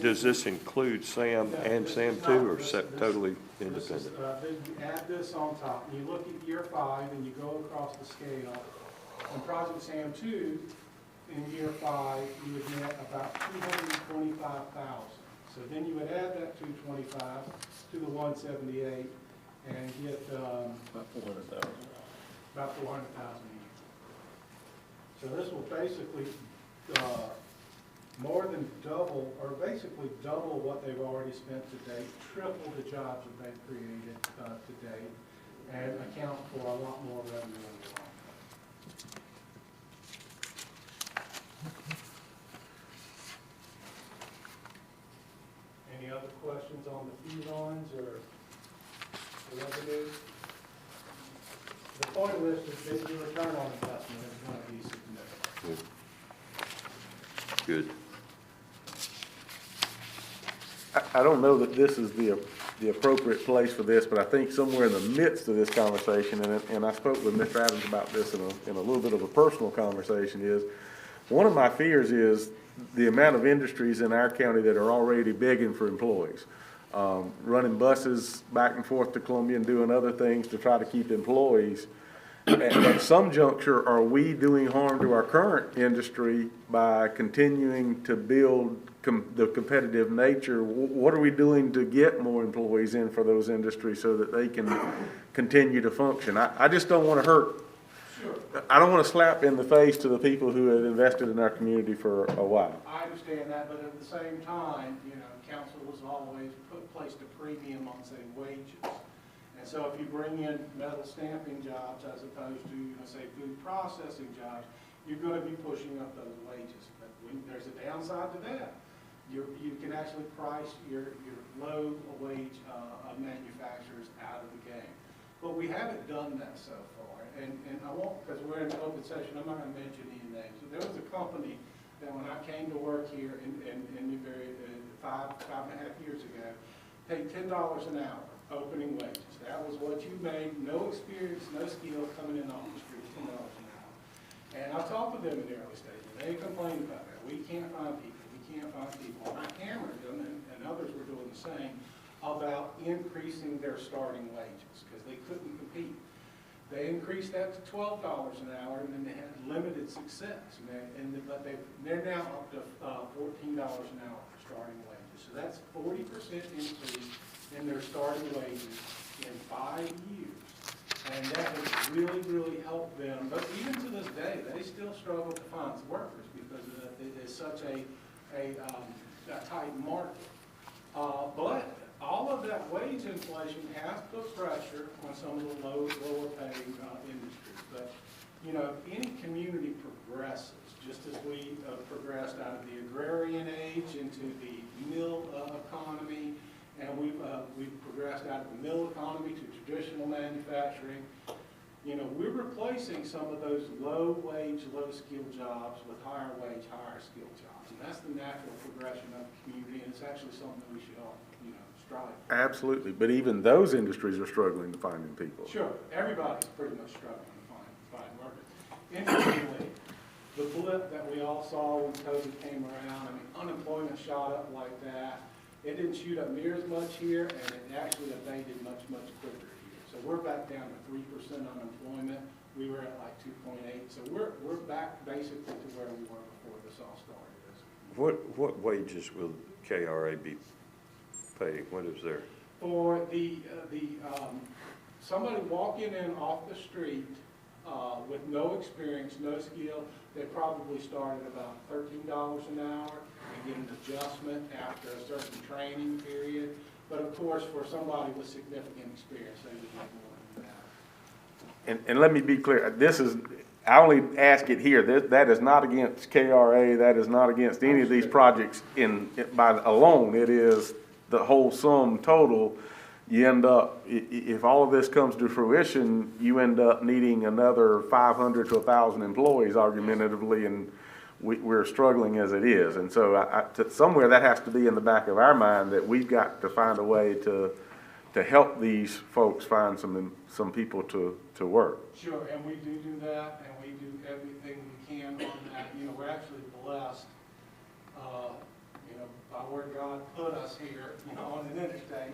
Does this include SAM and SAM 2 or totally independent? Add this on top. And you look at year 5 and you go across the scale. On Project SAM 2, in year 5, you would net about $225,000. So then you would add that 225 to the 178 and get about 400,000. About 400,000 each. So this will basically more than double, or basically double what they've already spent to date, triple the jobs that they've created to date, and account for a lot more revenue in the long term. Any other questions on the fee lines or the revenue? The point of this is that your return on investment is going to be significant. Good. I don't know that this is the appropriate place for this, but I think somewhere in the midst of this conversation, and I spoke with Mr. Adams about this in a little bit of a personal conversation, is one of my fears is the amount of industries in our county that are already begging for employees. Running buses back and forth to Columbia and doing other things to try to keep employees. At some juncture, are we doing harm to our current industry by continuing to build the competitive nature? What are we doing to get more employees in for those industries so that they can continue to function? I just don't want to hurt Sure. I don't wanna slap in the face to the people who have invested in our community for a while. I understand that, but at the same time, you know, council has always placed a premium on, say, wages. And so if you bring in metal stamping jobs as opposed to, you know, say, food processing jobs, you're gonna be pushing up those wages. But when, there's a downside to that. You can actually price your low wage manufacturers out of the game. But we haven't done that so far. And I won't, because we're in an open session, I'm not gonna mention any names. So there was a company that when I came to work here in Newberry 5.5 years ago, paid $10 an hour, opening wages. That was what you made, no experience, no skill, coming in off the street, $10 an hour. And I talked with them in the early stages. They complained about that. We can't find people. We can't find people. And I hammered them, and others were doing the same, about increasing their starting wages because they couldn't compete. They increased that to $12 an hour, and then they had limited success. But they're now up to $14 an hour for starting wages. So that's 40% increase in their starting wages in 5 years. And that has really, really helped them. But even to this day, they still struggle to find workers because it is such a tight market. But all of that wage inflation has put pressure on some of the lower paying industries. But, you know, any community progresses, just as we progressed out of the agrarian age into the mill economy, and we've progressed out of the mill economy to traditional manufacturing. You know, we're replacing some of those low wage, low skill jobs with higher wage, higher skill jobs. And that's the natural progression of the community, and it's actually something that we should all, you know, strive for. Absolutely, but even those industries are struggling to finding people. Sure, everybody's pretty much struggling to find workers. Interestingly, the blip that we all saw when COVID came around, I mean, unemployment shot up like that. It didn't shoot up near as much here, and it actually abated much, much quicker here. So we're back down to 3% unemployment. We were at like 2.8. So we're back basically to where we were before this all started. What wages will KRA be paying? What is there? For somebody walking in off the street with no experience, no skill, they probably start at about $13 an hour and get an adjustment after a certain training period. But of course, for somebody with significant experience, they would make more than that. And let me be clear, I only ask it here, that is not against KRA, that is not against any of these projects by alone. It is the whole sum total. You end up, if all of this comes to fruition, you end up needing another 500 to 1,000 employees argumentatively, and we're struggling as it is. And so somewhere that has to be in the back of our mind that we've got to find a way to help these folks find some people to work. Sure, and we do that, and we do everything we can on that. You know, we're actually blessed, you know, by where God put us here, you know, on an interstate,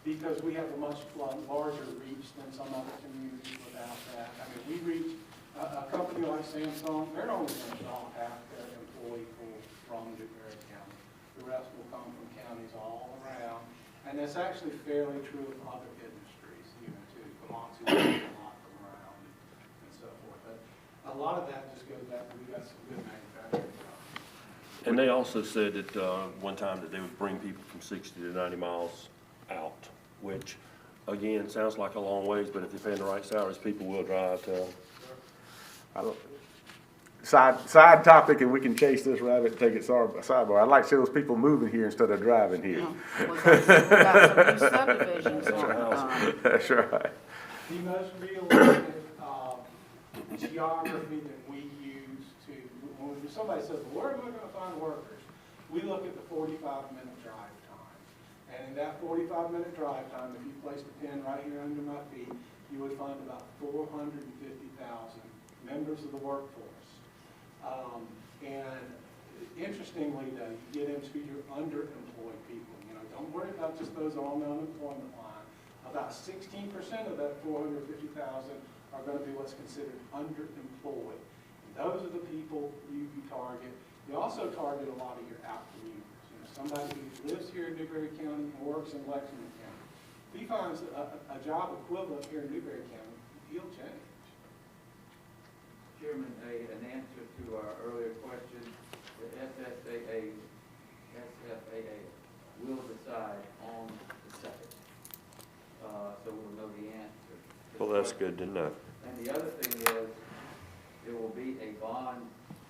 because we have a much larger reach than some other communities without that. I mean, we reach a company like Samsung, they're only going to draw half their employee pool from Newberry County. The rest will come from counties all around. And that's actually fairly true of other industries, you know, too. Komatsu gets a lot from around and so forth. But a lot of that just goes back to, we've got some good manufacturing jobs. And they also said that one time that they would bring people from 60 to 90 miles out, which, again, sounds like a long ways, but if they're paying the right salaries, people will drive to. Side topic, and we can chase this rabbit and take it sidebar. I'd like to see those people moving here instead of driving here. Well, we got some new subdivisions on. That's right. The most realistic geography that we use to, when somebody says, well, where am I going to find workers? We look at the 45-minute drive time. And in that 45-minute drive time, if you placed a pin right here under my feet, you would find about 450,000 members of the workforce. And interestingly, though, you get into your underemployed people. You know, don't worry about just those on the unemployment line. About 16% of that 450,000 are going to be what's considered underemployed. And those are the people you target. You also target a lot of your out commuters. You know, somebody who lives here in Newberry County and works in Lexington County. If he finds a job equivalent here in Newberry County, he'll change. Chairman, an answer to our earlier question, the SFAA will decide on the second. So we'll know the answer. Well, that's good to know. And the other thing is, there will be a bond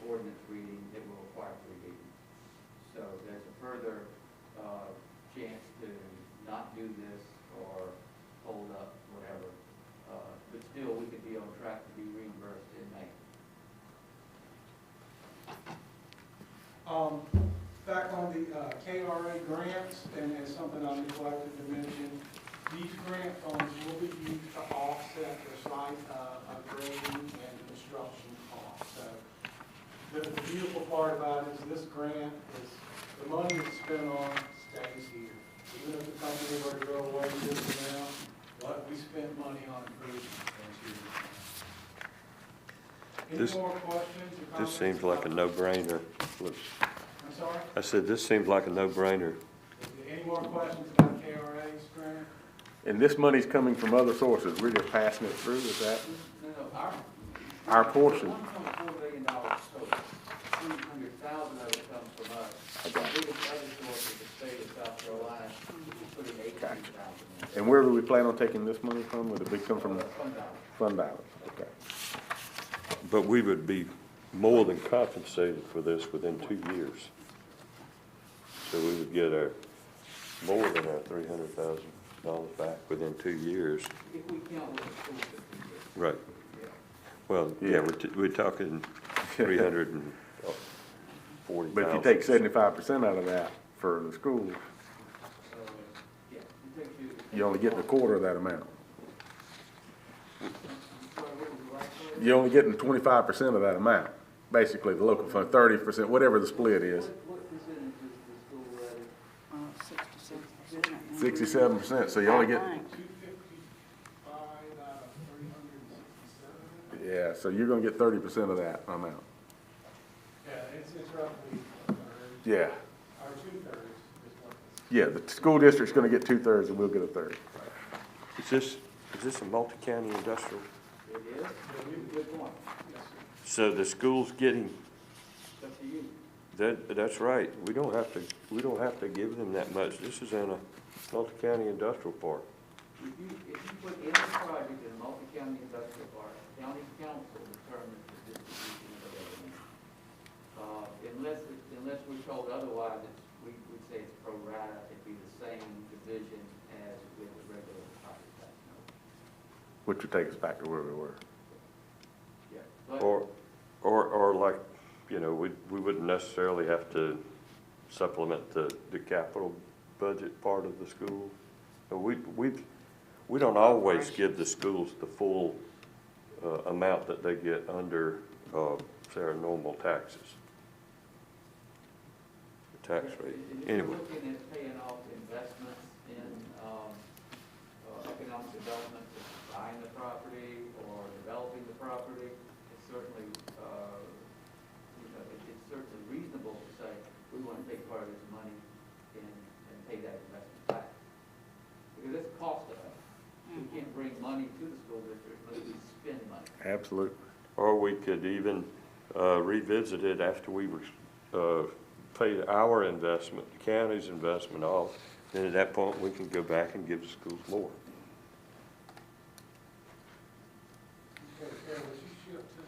ordinance reading that will require 3 readings. So there's a further chance to not do this or hold up, whatever. But still, we could be on track to be reimbursed in May. Back on the KRA grants, and it's something I neglected to mention, these grant funds will be used to offset the site upgrading and construction costs. So the beautiful part about it is this grant is, the money that's spent on stays here. Even if the company were to go away with this amount, what we spent money on improvement stays here. Any more questions or comments? This seems like a no-brainer. Look, I'm sorry? I said, this seems like a no-brainer. Any more questions about KRA's grant? And this money's coming from other sources, we're just passing it through, is that No, our portion? $1.4 billion total, 200,000 of it comes from us. The biggest other source is the state of South Carolina, which is putting 18,000 in. And where do we plan on taking this money from? Would it be come from Fund balance. fund balance? Okay. But we would be more than compensated for this within 2 years. So we would get more than our $300,000 back within 2 years. If we count what the school system did. Right. Yeah. Well, yeah, we're talking 340,000. But if you take 75% out of that for the schools, Yeah, it takes you. you only get a quarter of that amount. Sorry, what was the right word? You're only getting 25% of that amount, basically, the local fund, 30%, whatever the split is. What percentage is the school levy? 67%, so you only get, 255 out of 367. yeah, so you're gonna get 30% of that amount. Yeah, it's roughly a third, Yeah, or 2/3 is what it's. yeah, the school district's gonna get 2/3 and we'll get 1/3. Is this a multi-county industrial? It is, but you have a good point. Yes, sir. So the school's getting, It's up to you. that's right. We don't have to give them that much. This is in a multi-county industrial park. If you put any project in a multi-county industrial park, county council determines the distribution of the revenue. Unless we're told otherwise, we'd say it's pro rata, it'd be the same division as with the regular property tax. Which would take us back to where we were. Yeah. But Or like, you know, we wouldn't necessarily have to supplement the capital budget part of the school. We don't always give the schools the full amount that they get under, say, our normal taxes. The tax rate. If Anyway. you're looking at paying off investments in economic development, buying the property or developing the property, it's certainly, it's certainly reasonable to say, we want to take part of this money and pay that investment back. Because it's a cost to us. We can't bring money to the school district unless we spend money. Absolutely. Or we could even revisit it after we paid our investment, the county's investment off. Then at that point, we can go back and give the schools more. Okay, Carol, would you shift to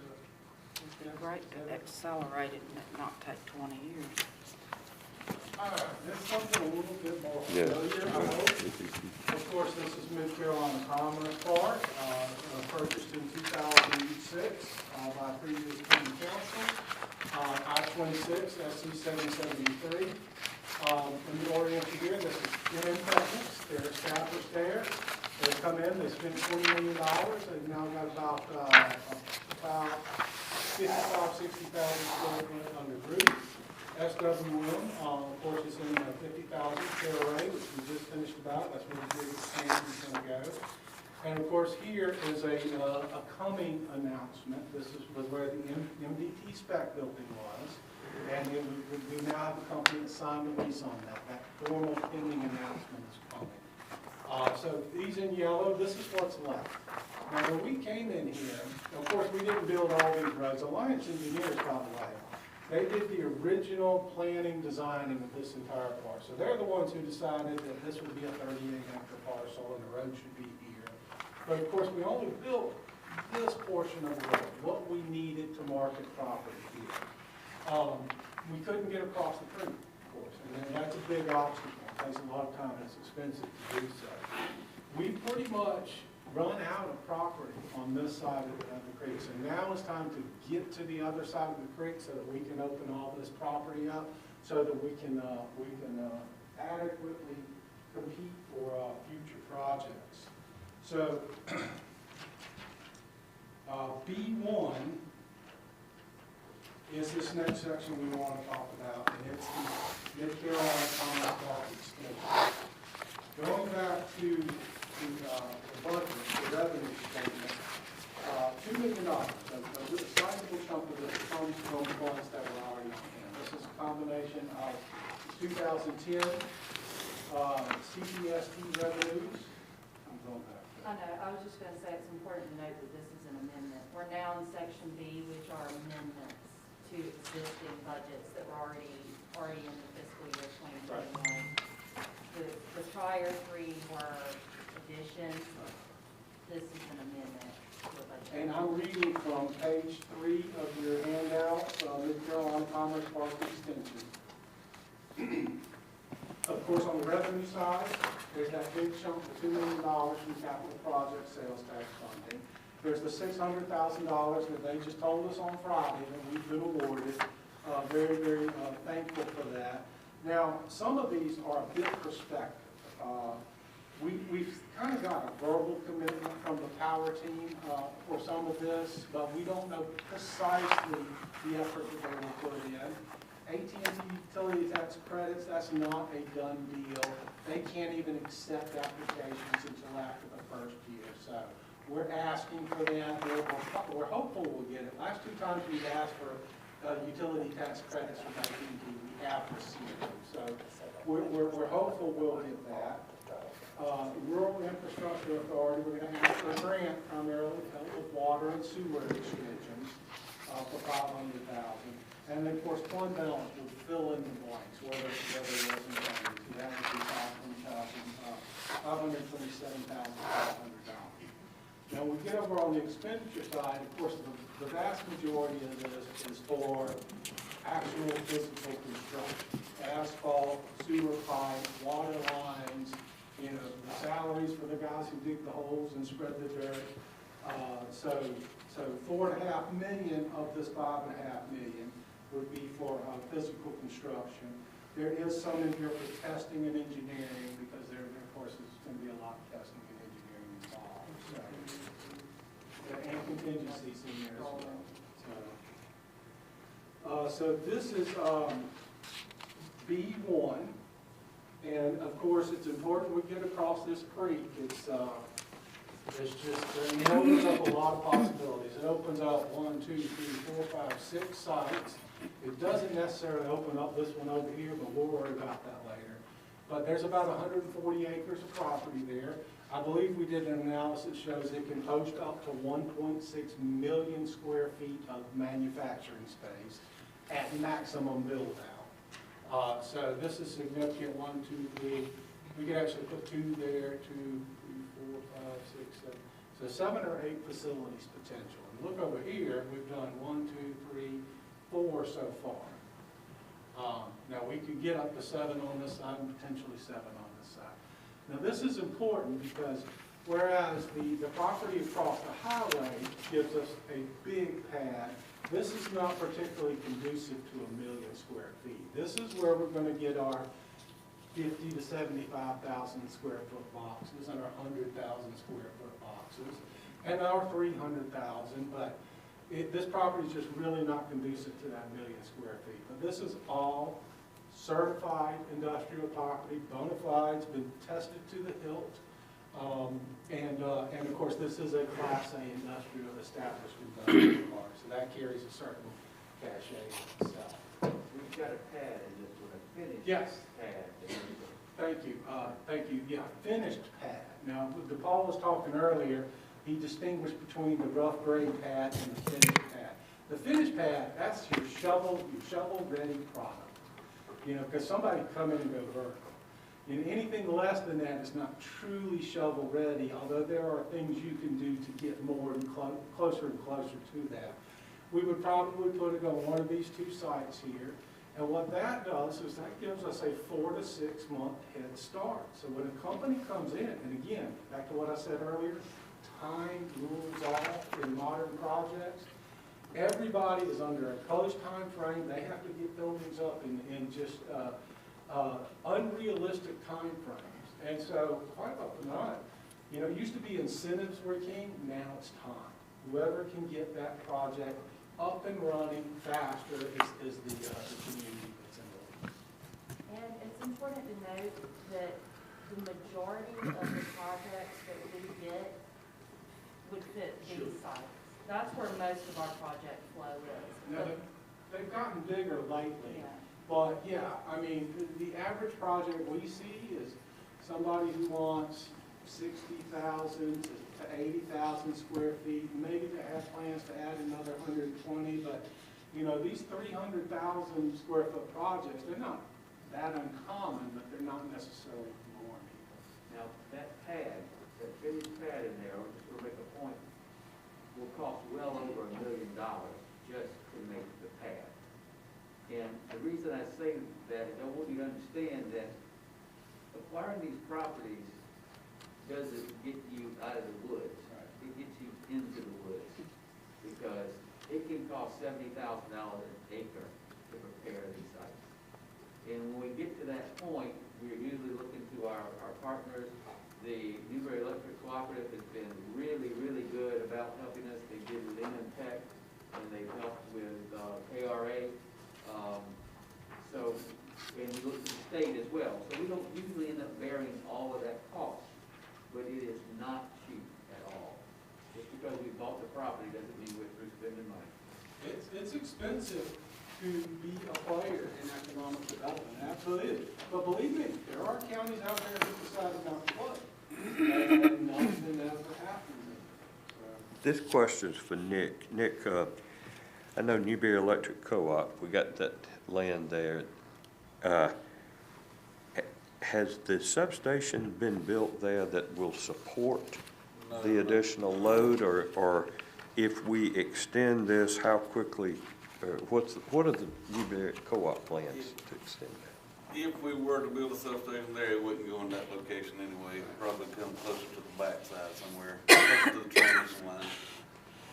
the? Great to accelerate it and it not take 20 years. All right, this is something a little bit more Yeah. familiar, I hope. Of course, this is Mid Carolina Commerce Park, purchased in 2006 by previous county council. I-26, SC 773. In the oriental here, this is Jim Technics, they're established there. They've come in, they spent $20 million, they've now got about 55,000, 60,000 square feet under roof. SWM, of course, is in 50,000 KRA, which we just finished about. That's where the big expansion is going to go. And of course, here is a coming announcement. This was where the MDT spec building was. And we now have a company that signed the lease on that. That formal pending announcement is coming. So these in yellow, this is what's left. Now, when we came in here, of course, we didn't build all these roads. Alliance Engineers, by the way, they did the original planning, designing of this entire parcel. So they're the ones who decided that this would be a 38-acre parcel and the road should be here. But of course, we only built this portion of the road, what we needed to market property here. We couldn't get across the creek, of course, and then that's a big obstacle. It takes a lot of time, and it's expensive to do so. We pretty much run out of property on this side of the creek. So now it's time to get to the other side of the creek so that we can open all this property up, so that we can adequately compete for future projects. So B1 is this next section we want to talk about, and it's the Mid Carolina Commerce Park extension. Going back to the budget, the revenue statement, $2 million, a sizable chunk of this comes from funds that were already on hand. This is a combination of 2010 CPST revenues. I'm going back. I know, I was just gonna say it's important to note that this is an amendment. We're now in section B, which are amendments to existing budgets that were already in the fiscal year 2021. The prior three were additions. This is an amendment to a budget. And I'm reading from page 3 of your handout, Mid Carolina Commerce Park Extension. Of course, on the revenue side, there's that big chunk of $2 million from capital project sales tax funding. There's the $600,000 that they just told us on Friday that we've been awarded. Very, very thankful for that. Now, some of these are a bit prospective. We've kind of got a verbal commitment from the power team for some of this, but we don't know precisely the effort that they will put in. AT&T utility tax credits, that's not a done deal. They can't even accept applications until after the first year. So we're asking for them. We're hopeful we'll get it. Last 2 times we've asked for utility tax credits from AT&T, we have received them. So we're hopeful we'll get that. Rural Infrastructure Authority, we're going to ask for a grant primarily to help with water and sewer extensions for $500,000. And then, of course, fund balance would fill in the blanks, whether it wasn't funded. So that would be $527,500. Now, we get over on the expenditure side, of course, the vast majority of this is for actual physical construction. Asphalt, sewer pipe, water lines, you know, the salaries for the guys who dig the holes and spread the dirt. So $4.5 million of this $5.5 million would be for physical construction. There is some in here for testing and engineering because there of course, is going to be a lot of testing and engineering involved. So, and contingencies in there as well. So this is B1, and of course it's important we get across this creek. It opens up a lot of possibilities. It opens up 1, 2, 3, 4, 5, 6 sites. It doesn't necessarily open up this one over here, but we'll worry about that later. But there's about 140 acres of property there. I believe we did an analysis that shows it can host up to 1.6 million square feet of manufacturing space at maximum build out. So this is significant. 1, 2, 3. We could actually put 2 there, 2, 3, 4, 5, 6, 7. So 7 or 8 facilities potential. And look over here, we've done 1, 2, 3, 4 so far. Now we could get up to 7 on this side and potentially 7 on this side. Now this is important because whereas the property across the highway gives us a big pad, this is not particularly conducive to 1 million square feet. This is where we're going to get our 50 to 75,000 square foot boxes and our 100,000 square foot boxes and our 300,000, but this property is just really not conducive to that 1 million square feet. But this is all certified industrial property, bona fides, been tested to the hilt. And of course, this is a Class A industrial established industrial park, so that carries a certain cachet itself. We've got a pad in this one, a finished Yes. pad. Thank you, yeah, finished pad. Now, Paul was talking earlier, he distinguished between the rough grade pad and the finished pad. The finished pad, that's your shovel-ready product. You know, because somebody can come in and go vertical. And anything less than that is not truly shovel-ready, although there are things you can do to get more and closer and closer to that. We would probably put it on one of these two sites here. And what that does is that gives us a 4 to 6 month head start. So when a company comes in, and again, back to what I said earlier, time rules off in modern projects. Everybody is under a close time frame. They have to get buildings up in just unrealistic time frames. And so quite often not. You know, it used to be incentives were king, now it's time. Whoever can get that project up and running faster is the community that's involved. And it's important to note that the majority of the projects that we get would fit these sites. That's where most of our project flow is. Now, they've gotten bigger lately, Yeah. but yeah, I mean, the average project we see is somebody who wants 60,000 to 80,000 square feet. Maybe they have plans to add another 120, but you know, these 300,000 square foot projects, they're not that uncommon, but they're not necessarily more. Now, that pad, that finished pad in there, I'm just gonna make a point, will cost well over $1 million just to make the pad. And the reason I say that is I want you to understand that acquiring these properties doesn't get you out of the woods. It gets you into the woods, because it can cost $70,000 an acre to prepare these sites. And when we get to that point, we're usually looking to our partners. The Newberry Electric Cooperative has been really, really good about helping us. They did with Tech, and they've helped with KRA. And we look to the state as well. So we don't usually end up bearing all of that cost, but it is not cheap at all. Just because we bought the property doesn't mean we're through spending money. It's expensive to be a player in economic development, absolutely. But believe me, there are counties out there who decided not to play, and nothing ever happens. This question's for Nick. Nick, I know Newberry Electric Co-op, we got that land there. Has the substation been built there that will support the additional load, or if we extend this, how quickly, what are the Newberry Co-op plans to extend that? If we were to build a substation there, it wouldn't go in that location anyway. It'd probably come closer to the backside somewhere, closer to the transmission line.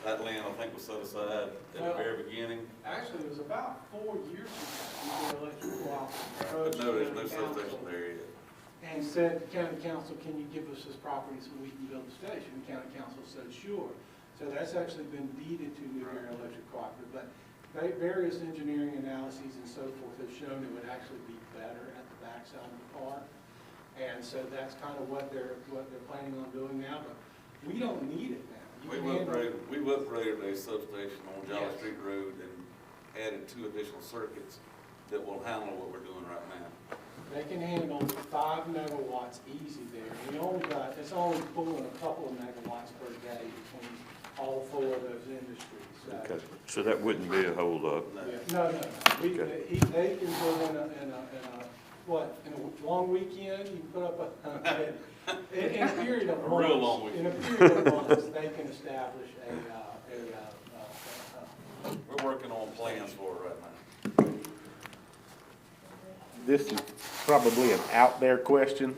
That land, I think, was set aside at the very beginning. Actually, it was about 4 years ago, the electric cooperative But no, there's no approached the county substation there yet. and said, county council, can you give us this property so we can build a station? The county council said, sure. So that's actually been deeded to Newberry Electric Cooperative, but various engineering analyses and so forth have shown it would actually be better at the backside of the park. And so that's kind of what they're planning on doing now, but we don't need it now. We've upgraded a substation on Jolly Street Road and added 2 additional circuits that will handle what we're doing right now. They can handle 5 megawatts easy there. It's only pulling a couple of megawatts per day between all 4 of those industries. Okay, so that wouldn't be a holdup. No. They can go in a long weekend, you can put up in a period of months. Real long weekend. In a period of months, they can establish We're working on plans for it right now. This is probably an out there question.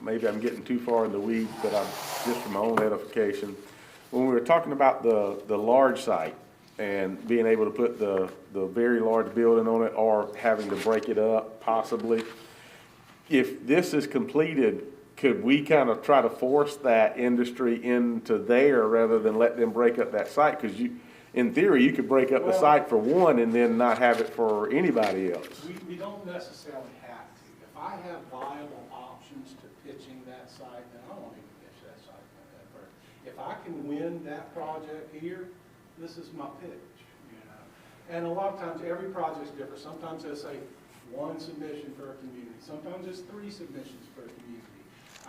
Maybe I'm getting too far in the weeds, but just for my own edification. When we were talking about the large site and being able to put the very large building on it, or having to break it up possibly, if this is completed, could we kind of try to force that industry into there rather than let them break up that site? Because in theory, you could break up the site for one and then not have it for anybody else. We don't necessarily have to. If I have viable options to pitching that site, then I won't even pitch that site ever. If I can win that project here, this is my pitch, you know. And a lot of times, every project's different. Sometimes they'll say, one submission per community. Sometimes it's 3 submissions per community.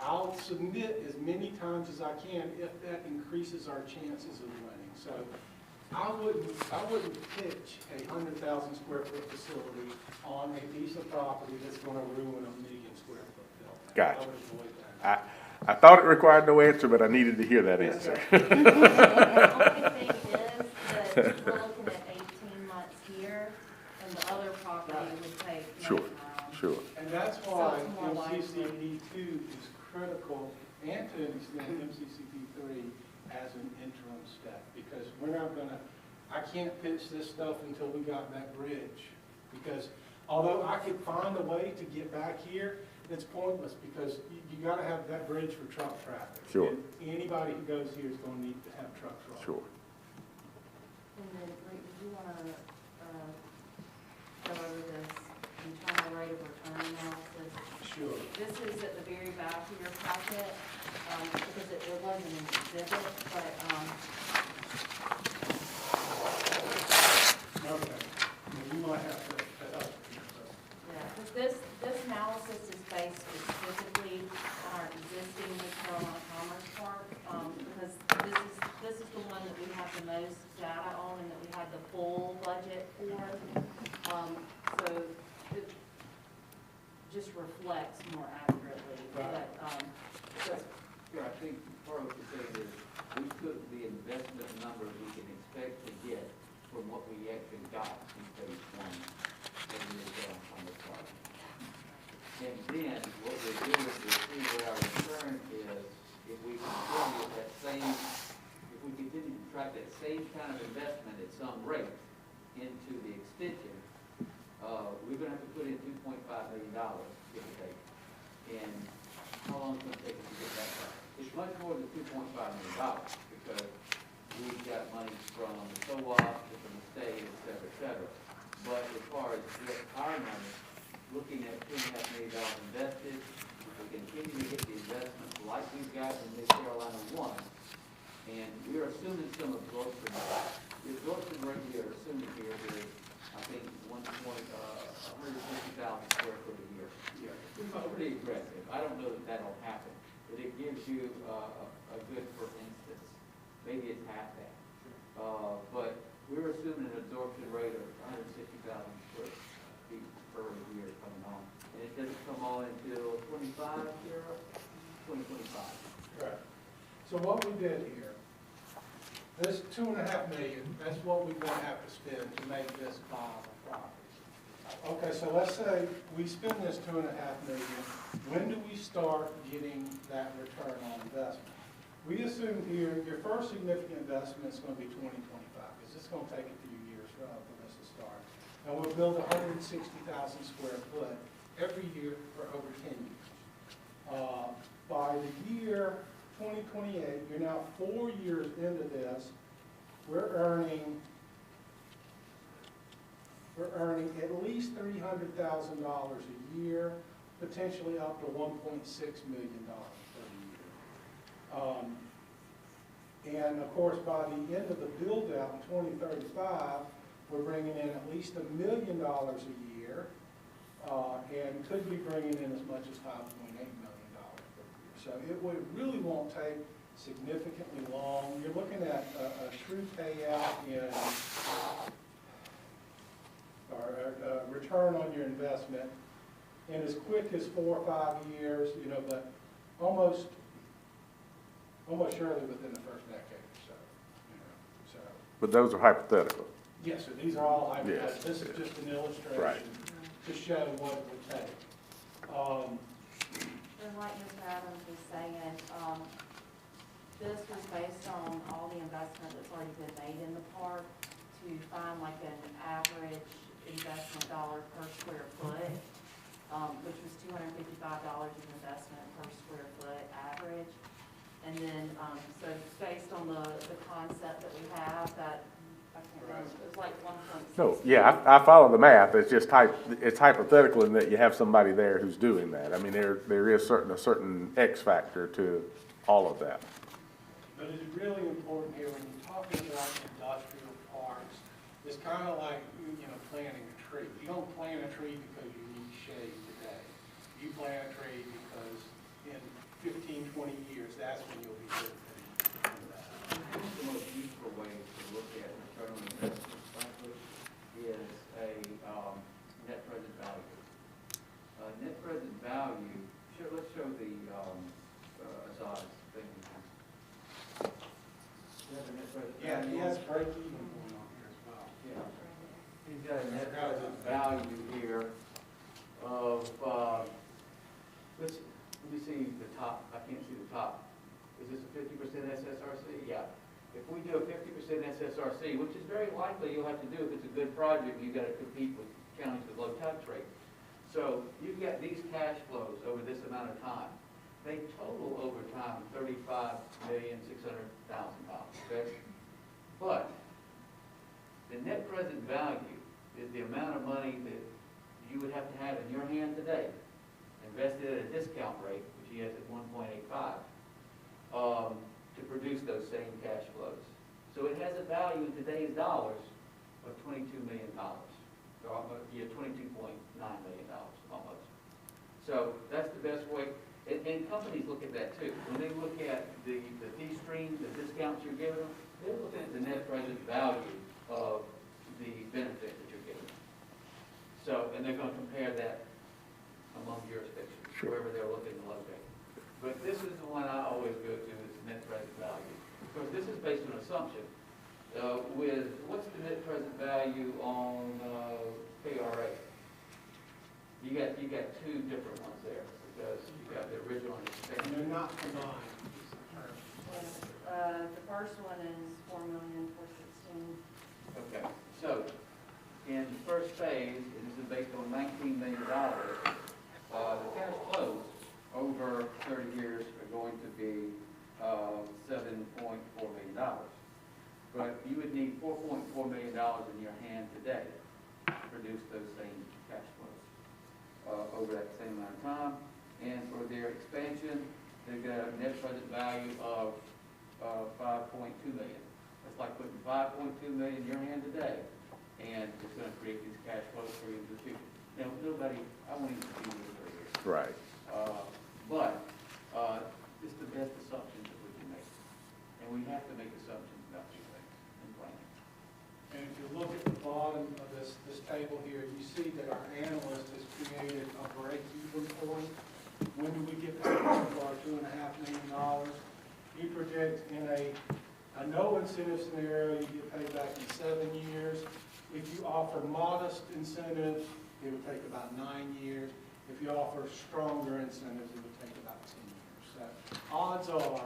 I'll submit as many times as I can if that increases our chances of winning. So I wouldn't pitch a 100,000 square foot facility on a piece of property that's gonna ruin a 1 million square foot building. Gotcha. I would avoid that. I thought it required no answer, but I needed to hear that answer. The only thing is that we're looking at 18 months here, and the other property would take Sure, no time. sure. And that's So why it's more likely. MCCP 2 is critical, and to an extent MCCP 3 as an interim step, because we're not gonna, I can't pitch this stuff until we got that bridge. Because although I could find a way to get back here, it's pointless, because you gotta have that bridge for truck traffic. Sure. And anybody who goes here is gonna need to have trucks rolling. Sure. And then, Rick, did you wanna, go over this internal rate of return analysis? Sure. This is at the very back of your packet, because it wasn't an exhibit, but, Okay. Well, you might have to help. yeah, 'cause this analysis is based specifically on our existing North Carolina Commerce Park, because this is the one that we have the most data on and that we had the full budget for. So it just reflects more accurately, but, Yeah, I think part of what you're saying is, we took the investment numbers we can expect to get from what we actually got in phase 1, and then on the part. And then, what we're doing is see where our return is, if we continue that same, if we continue to track that same kind of investment at some rate into the extension, we're gonna have to put in $2.5 million, give or take. And how long is it gonna take us to get that done? It's much more than $2.5 million, because we've got money from the co-op, from the state, et cetera. But as far as just our money, looking at $2.5 million invested, if we continue to get the investments like we've got in North Carolina 1, and we're assuming some absorption. The absorption rate we are assuming here is, I think, 150,000 square foot a year. Yeah, it's pretty aggressive. I don't know that that'll happen, but it gives you a good, for instance, maybe it's half that. But we're assuming an absorption rate of 160,000 square feet per year coming on. And it doesn't come on until 2025. Right. So what we did here, this $2.5 million, that's what we're gonna have to spend to make this viable property. Okay, so let's say we spend this $2.5 million, when do we start getting that return on investment? We assume here, your first significant investment is gonna be 2025, because it's gonna take a few years for this to start. And we'll build 160,000 square foot every year for over 10 years. By the year 2028, you're now 4 years into this, we're earning at least $300,000 a year, potentially up to $1.6 million per year. And of course, by the end of the build out in 2035, we're bringing in at least $1 million a year, and could be bringing in as much as $5.8 million per year. So it really won't take significantly long. You're looking at a true payout in, or a return on your investment in as quick as 4 or 5 years, but almost surely within the first decade or so. So. But those are hypothetical. Yes, sir, these are all hypothetical. Yes, This is yes. just an illustration Right. to show what it would take. And like Mr. Adams was saying, this was based on all the investment that's already been made in the park to find like an average investment dollar per square foot, which was $255 in investment per square foot average. And then, so based on the concept that we have, that, I can't remember, it was like 1.6. No, yeah, I follow the math. It's just it's hypothetical in that you have somebody there who's doing that. I mean, there is a certain X factor to all of that. But it's really important here when you're talking about industrial parks, It's kind of like, planting a tree. You don't plant a tree because you need shade today. You plant a tree because in 15, 20 years, that's when you'll be benefiting from that. What's the most useful way to look at return on investment, frankly, is a net present value. Net present value, let's show the Azad's thing. You have a net present Yeah, value? he has break even going on here as well. Yeah. He's got a net present value here of, let me see the top, I can't see the top. Is this a 50% SSRC? Yeah. If we do a 50% SSRC, which is very likely you'll have to do if it's a good project, you've got to compete with counties with low tax rate. So you've got these cash flows over this amount of time. They total over time $35,600,000, okay? But the net present value is the amount of money that you would have to have in your hand today, invested at a discount rate, which he has at 1.85, to produce those same cash flows. So it has a value in today's dollars of $22 million, or $22.9 million almost. So that's the best way, and companies look at that too. When they look at the fee streams, the discounts you're giving them, they're looking at the net present value of the benefit that you're giving them. So, and they're gonna compare that among jurisdictions, wherever they're looking to locate. But this is the one I always go to, is net present value. Because this is based on assumption. What's the net present value on KRA? You got two different ones there, because you got the original and the And expansion. they're not combined. The first one is $4,416,000. Okay, so in the first phase, and this is based on $19 million, the cash flows over 30 years are going to be $7.4 million. But you would need $4.4 million in your hand today to produce those same cash flows over that same amount of time. And for their expansion, they've got a net present value of $5.2 million. It's like putting $5.2 million in your hand today, and it's going to create these cash flows for you in the future. Now, I won't even see this for years. Right. But it's the best assumptions that we can make. And we have to make assumptions about these things in planning. And if you look at the bottom of this table here, you see that our analyst has created a break-even point. When do we get paid for our $2.5 million? He projects in a no incentive scenario, you get paid back in 7 years. If you offer modest incentives, it would take about 9 years. If you offer stronger incentives, it would take about 10 years. So odds are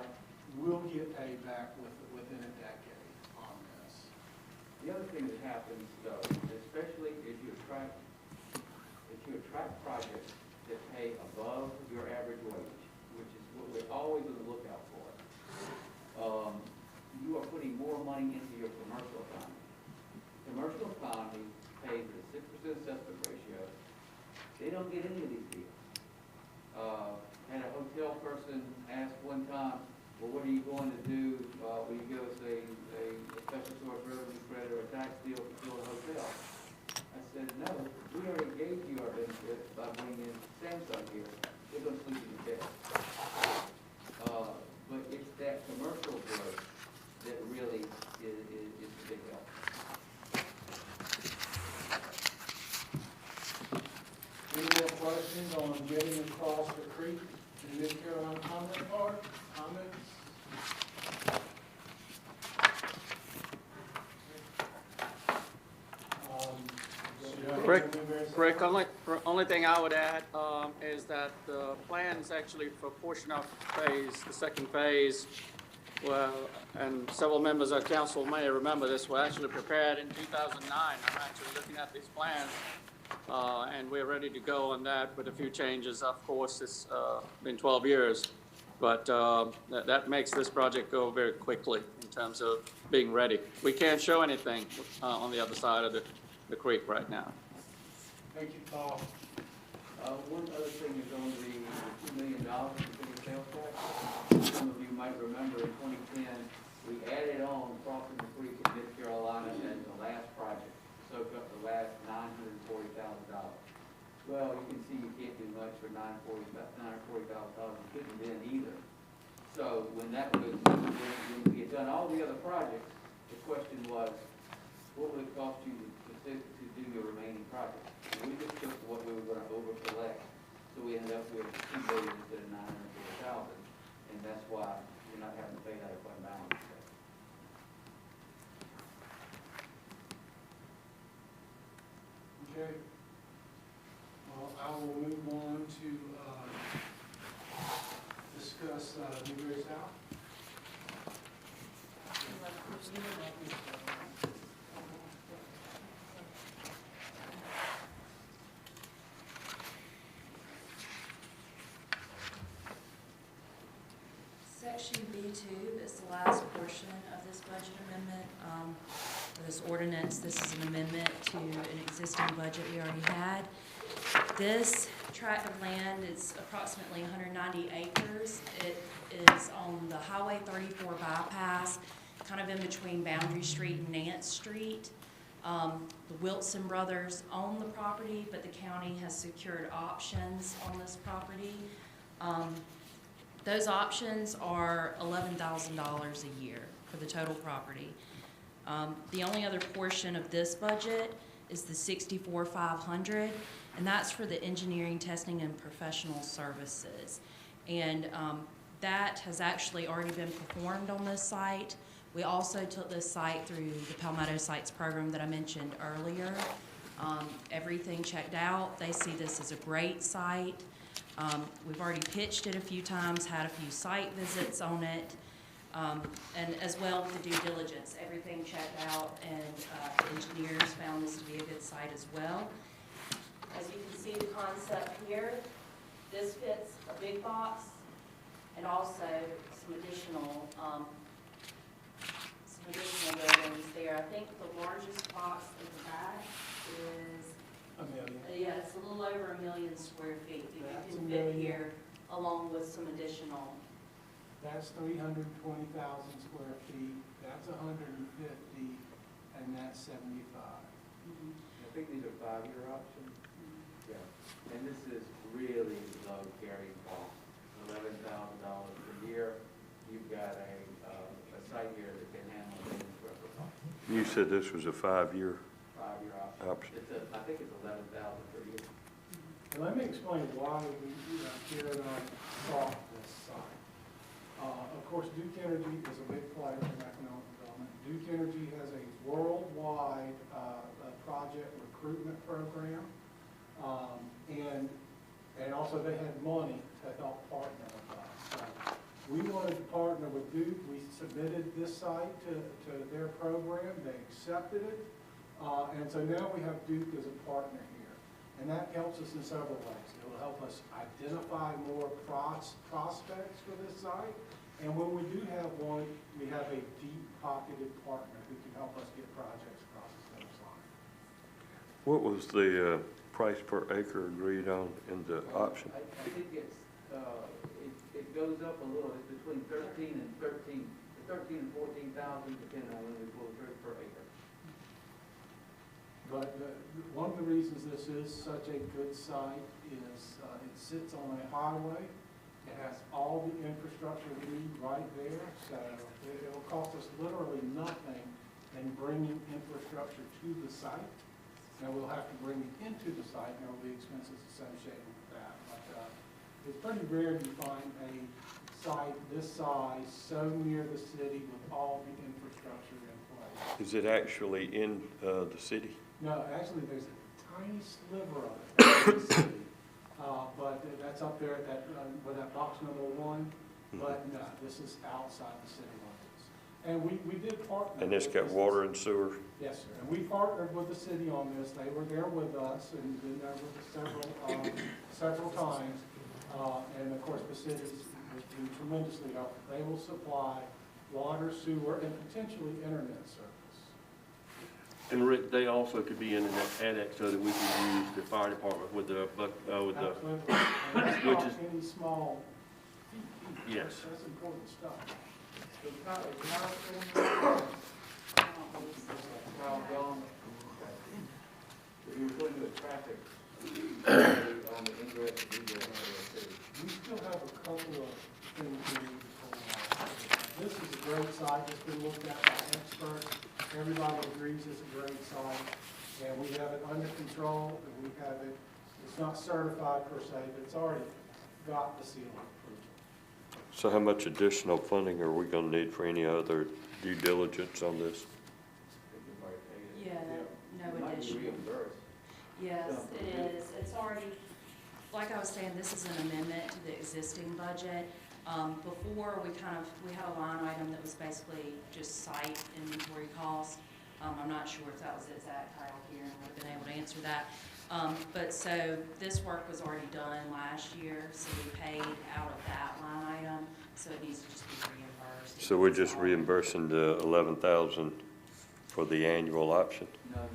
we'll get paid back within a decade on this. The other thing that happens, though, especially if you attract projects that pay above your average wage, which is what we're always on the lookout for, you are putting more money into your commercial economy. Commercial economy pays a 6% assessment ratio. They don't get any of these deals. Had a hotel person ask one time, well, what are you going to do when you give us a special source revenue credit or a tax deal to build a hotel? I said, no, we already gave you our benefit by bringing in Samsung here. They're going to sleep in the bed. But it's that commercial growth that really is the big help. Any more questions on getting across the creek in the Mid-Carolina comment part? Comments? Rick, only thing I would add is that the plans actually for a portion of the second phase, well, and several members of council may remember this, were actually prepared in 2009. I'm actually looking at these plans, and we're ready to go on that with a few changes. Of course, it's been 12 years, but that makes this project go very quickly in terms of being ready. We can't show anything on the other side of the creek right now. Thank you, Paul. One other thing is on the $2 million in city sales tax. Some of you might remember in 2010, We added on crossing the creek in Mid Carolina as the last project, soaked up the last $940,000. Well, you can see you can't do much for $940,000, you couldn't then either. So when when we had done all the other projects, the question was, what would it cost you to do your remaining projects? And we just took what we were gonna over collect, so we ended up with $2 billion instead of $940,000, and that's why you're not having to pay that fund balance. Okay. Well, I will move on to, discuss, Newberry South. Section B2 is the last portion of this budget amendment. For this ordinance, this is an amendment to an existing budget we already had. This tract of land is approximately 190 acres. It is on the Highway 34 bypass, kind of in between Boundary Street and Nance Street. The Wilson brothers own the property, but the county has secured options on this property. Those options are $11,000 a year for the total property. The only other portion of this budget is the $64,500, and that's for the engineering, testing, and professional services. And that has actually already been performed on this site. We also took this site through the Palmetto Sites program that I mentioned earlier. Everything checked out. They see this as a great site. We've already pitched it a few times, had a few site visits on it, and as well with the due diligence. Everything checked out, and the engineers found this to be a good site as well. As you can see the concept here, this fits a big box and also some additional buildings there. I think the largest box at the back is, $1 million. yeah, it's a little over 1 million square feet that That's you a can fit million. here, along with some additional. That's 320,000 square feet, that's 150, and that's 75. I think these are 5-year options. Yeah, and this is really low carrying cost, $11,000 per year. You've got a site here that can handle things for a You said this was a 5-year 5-year option. option. I think it's 11,000 per year. And let me explain why we, Jared and I bought this site. Of course, Duke Energy is a big player in economic development. Duke Energy has a worldwide project recruitment program, and also they had money to help partner with us. So we wanted to partner with Duke. We submitted this site to their program. They accepted it, and so now we have Duke as a partner here, and that helps us in several ways. It will help us identify more prospects for this site. And when we do have one, we have a deep-pocketed partner who can help us get projects across the finish line. What was the price per acre agreed on in the option? I think it's, it goes up a little. It's between 13 and 14,000, depending on when we pull the trigger per acre. But one of the reasons this is such a good site is it sits on a highway. It has all the infrastructure we need right there, so it'll cost us literally nothing in bringing infrastructure to the site. Now, we'll have to bring it into the site, and there will be expenses associated with that. But it's pretty rare to find a site this size so near the city with all the infrastructure in place. Is it actually in the city? No, actually, there's a tiny sliver of it in the city. But that's up there at that, with that box number 1. But no, this is outside the city limits. And we did partner. And it's got water and sewer? Yes, sir. And we partnered with the city on this. They were there with us and been there with us several times. And of course, the city's been tremendously helpful. They will supply water, sewer, and potentially internet service. And Rick, they also could be annexed so that we can use the fire department with the, Absolutely. And that's which not is- any small feat. Yes. That's important stuff. So Kyle, is Kyle still on? Kyle gone? Okay. So you're putting the traffic on the ingress and egress area too. We still have a couple of things we need to pull out. This is a great site, it's been looked at by experts, everybody agrees it's a great site, and we have it under control, and we have it, it's not certified per se, but it's already got the seal of approval. So how much additional funding are we gonna need for any other due diligence on this? Yeah, no It might be additional. reimbursed. Yes, it is. It's already, like I was saying, this is an amendment to the existing budget. Before, we had a line item that was basically just site inventory cost. I'm not sure if that was the exact title here, and would have been able to answer that. But so this work was already done last year, so we paid out of that line item, so it needs to just be reimbursed. So we're just reimbursing the 11,000 for the annual option? No,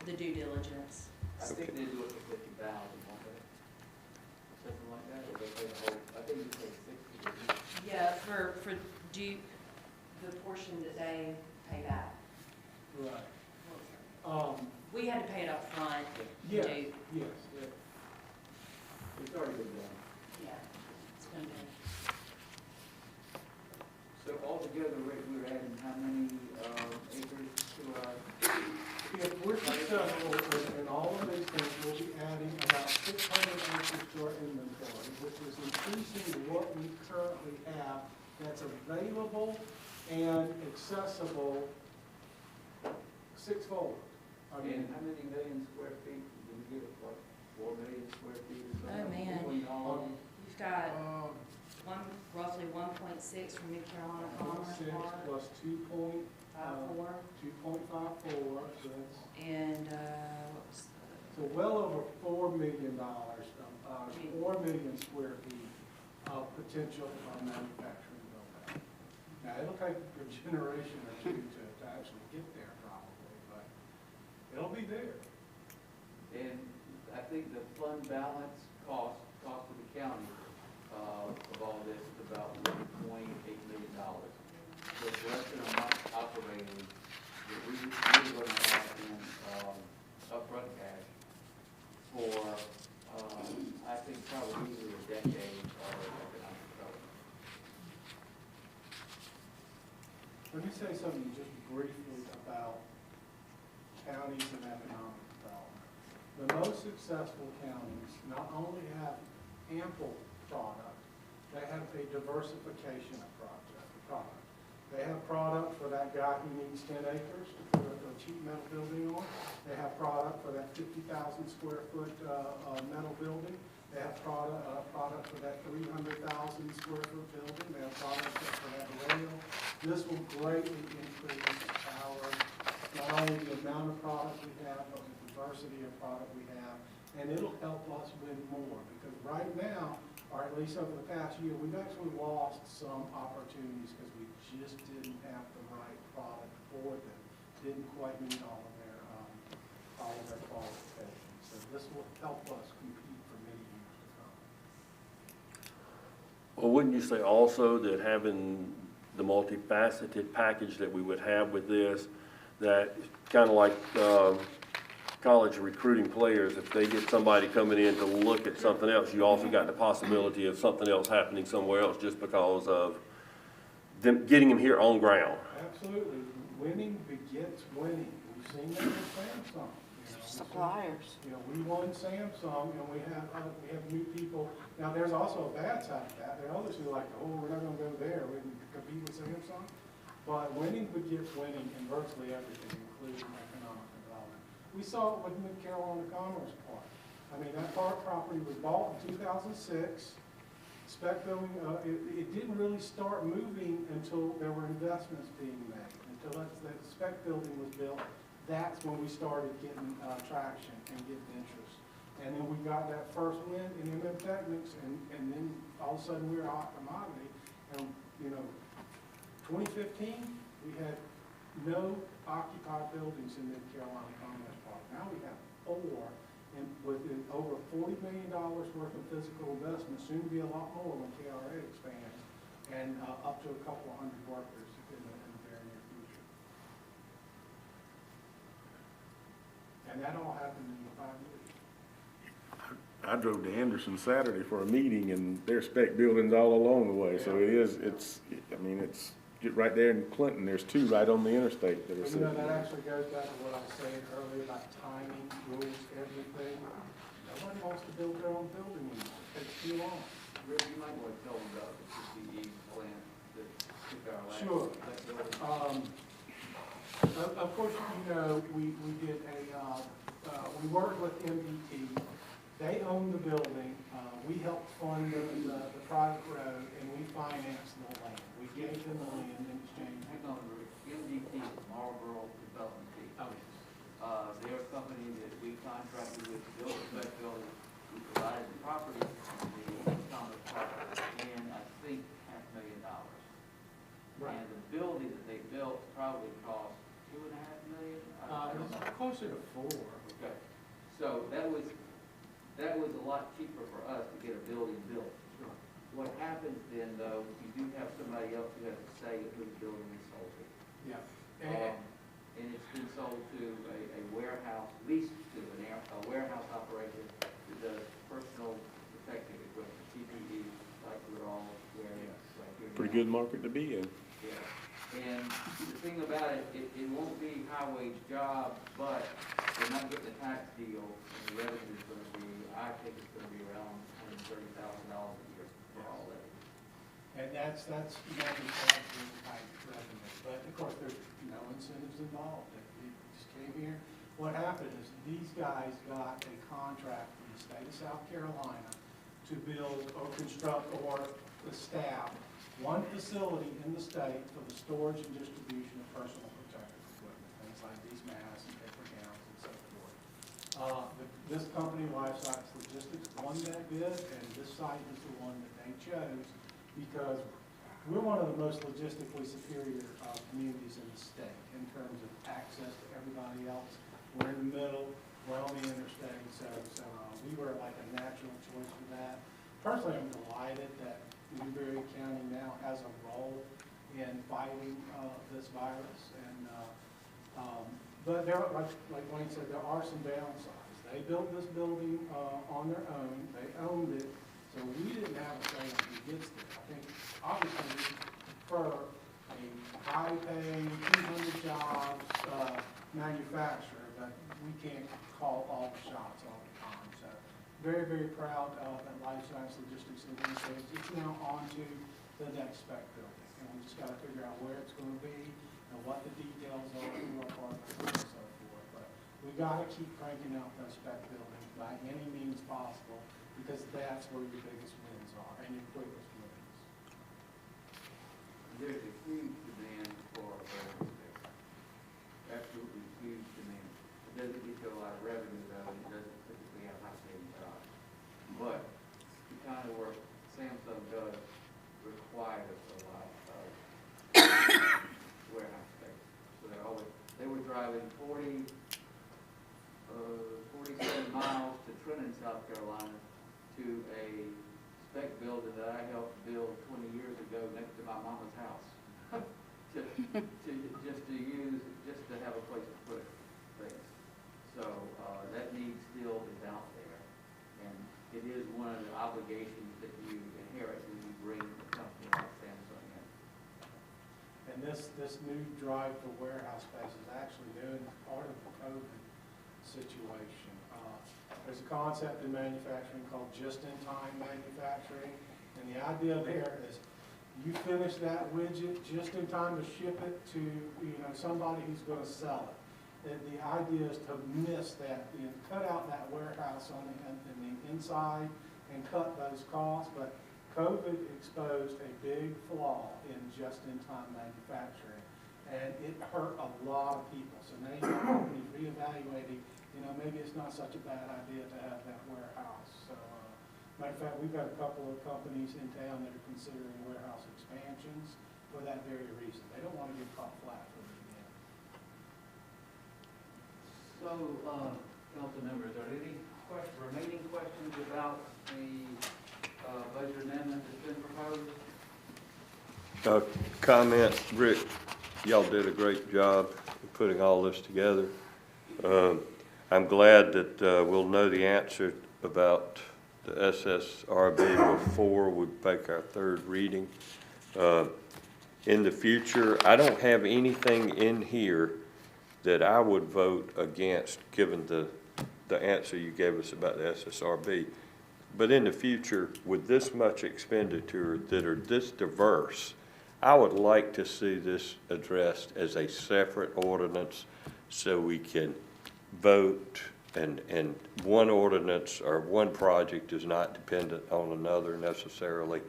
The due diligence. I think they do it for 50,000, won't they? Something like that, or they pay the whole, I think you pay 60. didn't you? Yeah, for due, the portion that they pay back. Right. We had to pay it up front. Yes, due. yes. It's already been done. Yeah, it's been done. So altogether, we're adding how many acres to our? If we're successful in all of these things, we'll be adding about 600 acres to our inventory, which is increasing what we currently have that's available and accessible sixfold. I mean, And how many million square feet did we get, like 4 million square feet or something? Oh, man. Between all of them? You've got roughly 1.6 from Mid Carolina Commerce 6 Park, plus 2.54, 2.4, so that's, and, what was so well over $4 million, 4 million square feet of potential manufacturing build-out. Now, it'll take a generation or two to actually get there probably, but it'll be there. And I think the fund balance cost to the county, of all this is about $1.8 million. So it's less than a month operating that we're going to have in, upfront cash for, I think probably easily a decade of economic development. Let me say something just briefly about counties and economic development. The most successful counties not only have ample product, they have a diversification of product. They have product for that guy who needs 10 acres to put a cheap metal building on. They have product for that 50,000 square foot metal building. They have product for that 300,000 square foot building. They have product for that rail. This will greatly increase our, not only the amount of product we have, but the diversity of product we have. And it'll help us win more, because right now, or at least over the past year, we've actually lost some opportunities because we just didn't have the right product for them. Didn't quite meet all of their qualifications. So this will help us compete for many years to come. Well, wouldn't you say also that having the multifaceted package that we would have with this, that kind of like college recruiting players, if they get somebody coming in to look at something else, you also got the possibility of something else happening somewhere else just because of them getting them here on ground. Absolutely. Winning begets winning. We've seen that with Samsung. Suppliers. You know, we won Samsung, and we have new people. Now, there's also a bad side of that. There are others who are like, oh, we're not going to go there. We can compete with Samsung. But winning begets winning in virtually everything, including economic development. We saw it with Mid Carolina Commerce Park. I mean, that park property was bought in 2006. Spec building, it didn't really start moving until there were investments being made. Until the spec building was built, that's when we started getting traction and getting interest. And then we got that first win in MM Technics, and then all of a sudden we were a hot commodity. And, 2015, we had no occupied buildings in Mid Carolina Commerce Park. Now we have 4, and within over $40 million worth of physical investment, soon to be a lot more when KRA expands. and up to a couple of hundred workers in the very near future. And that all happened in 5 years. I drove to Anderson Saturday for a meeting, and there's spec buildings all along the way, so it's right there in Clinton, there's 2 right on the interstate that are But sitting that there. actually goes back to what I was saying earlier about timing, rules, everything. Nobody wants to build their own building anymore. It takes too long. Rick, you might want to tell them about the CTE plant that took our last. Sure. that building. Of course, we did we worked with MDT. They own the building. We helped fund the private road, and we financed the land. We gave them the land in exchange. Hang on, Rick. MDT is Marlboro Development Team. They're a company that we contracted with to build a spec building. We provided the property, the Thomas property, and I think $500,000. Right. And the building that they built probably cost $2.5 million. I don't know. It's closer to 4. Okay, so that was a lot cheaper for us to get a building built. What happens then, though, you do have somebody else who has to say who the building is sold to. Yeah. And it's been sold to a warehouse, leased to a warehouse operator that does personal protective equipment, PPE, like we're all wearing right here now. Pretty good market to be in. Yeah, and the thing about it, it won't be high-wage job, but they're not getting a tax deal, and the revenue is gonna be, I think it's gonna be around $130,000 a year for all that. And that's manufacturing type revenue. But of course, there's no incentives involved. They just came here. What happened is these guys got a contract from the state of South Carolina to build or construct or the staff one facility in the state for the storage and distribution of personal protective equipment, things like these masks and paper gowns and so forth. This company, Life Science Logistics, won that bid, and this site is the one that they chose because we're one of the most logistically superior communities in the state in terms of access to everybody else. We're in the middle, we're on the interstate, so we were like a natural choice for that. Personally, I'm delighted that Newberry County now has a role in fighting this virus, and but there, like Wayne said, there are some downsides. They built this building on their own. They owned it, so we didn't have a say on who gets there. I think obviously we prefer a high-paying, 200 jobs manufacturer, but we can't call all the shots all the time. So very, very proud of that Life Science Logistics Administration. It's now on to the next spec building, and we just got to figure out where it's going to be and what the details are, who our partners are, and so forth. But we got to keep cranking out those spec buildings by any means possible, because that's where your biggest wins are and your quickest wins. There's a huge demand for building space. Absolutely huge demand. It doesn't get you a lot of revenue though, and it doesn't typically have high paying jobs. But the kind of work Samsung does requires a lot of warehouse space. So they were driving 47 miles to Trenton, South Carolina, to a spec building that I helped build 20 years ago next to my mama's house. just to have a place to put things. So that need still is out there, and it is one of the obligations that you inherit when you bring a company like Samsung in. And this new drive for warehouse space is actually new and part of the COVID situation. There's a concept in manufacturing called just-in-time manufacturing, and the idea there is you finish that widget just in time to ship it to somebody who's going to sell it. And the idea is to miss that, cut out that warehouse on the inside and cut those costs. But COVID exposed a big flaw in just-in-time manufacturing, and it hurt a lot of people. So now you have companies reevaluating, maybe it's not such a bad idea to have that warehouse. So, matter of fact, we've got a couple of companies in town that are considering warehouse expansions for that very reason. They don't want to get caught flat-footed again. So, council members, are there any remaining questions about the budget amendment that's been proposed? Comment, Rick, y'all did a great job in putting all this together. I'm glad that we'll know the answer about the SSRB before we make our third reading. In the future, I don't have anything in here that I would vote against, given the answer you gave us about the SSRB. But in the future, with this much expenditure that are this diverse, I would like to see this addressed as a separate ordinance so we can vote and one ordinance or one project is not dependent on another necessarily.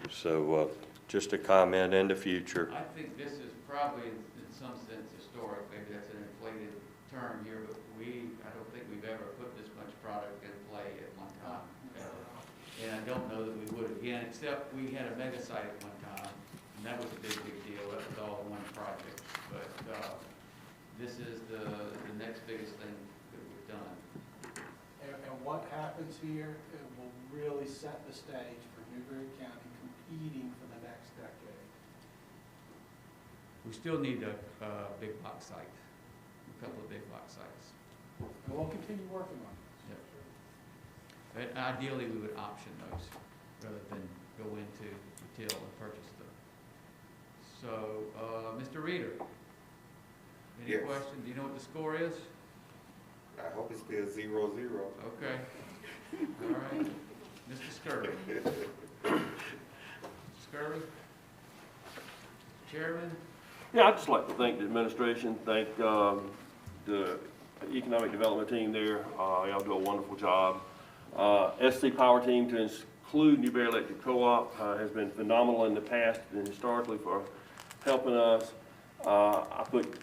So just a comment in the future. I think this is probably in some sense historic, maybe that's an inflated term here, but I don't think we've ever put this much product in play at one time, ever. And I don't know that we would again, except we had a mega site at one time, and that was a big deal, that was all one project. But this is the next biggest thing that we've done. And what happens here, it will really set the stage for Newberry County competing for the next decade. We still need a big box site, a couple of big box sites. And we'll continue working on it. Yep. But ideally, we would option those rather than go into retail and purchase them. So, Mr. Reader, any Yes. question? Do you know what the score is? I hope it's still 0-0. Okay. All right. Mr. Scurry. Mr. Scurry? Chairman? Yeah, I'd just like to thank the administration, thank the economic development team there. Y'all do a wonderful job. SC Power team, to include Newberry Electric Co-op, has been phenomenal in the past and historically for helping us. I put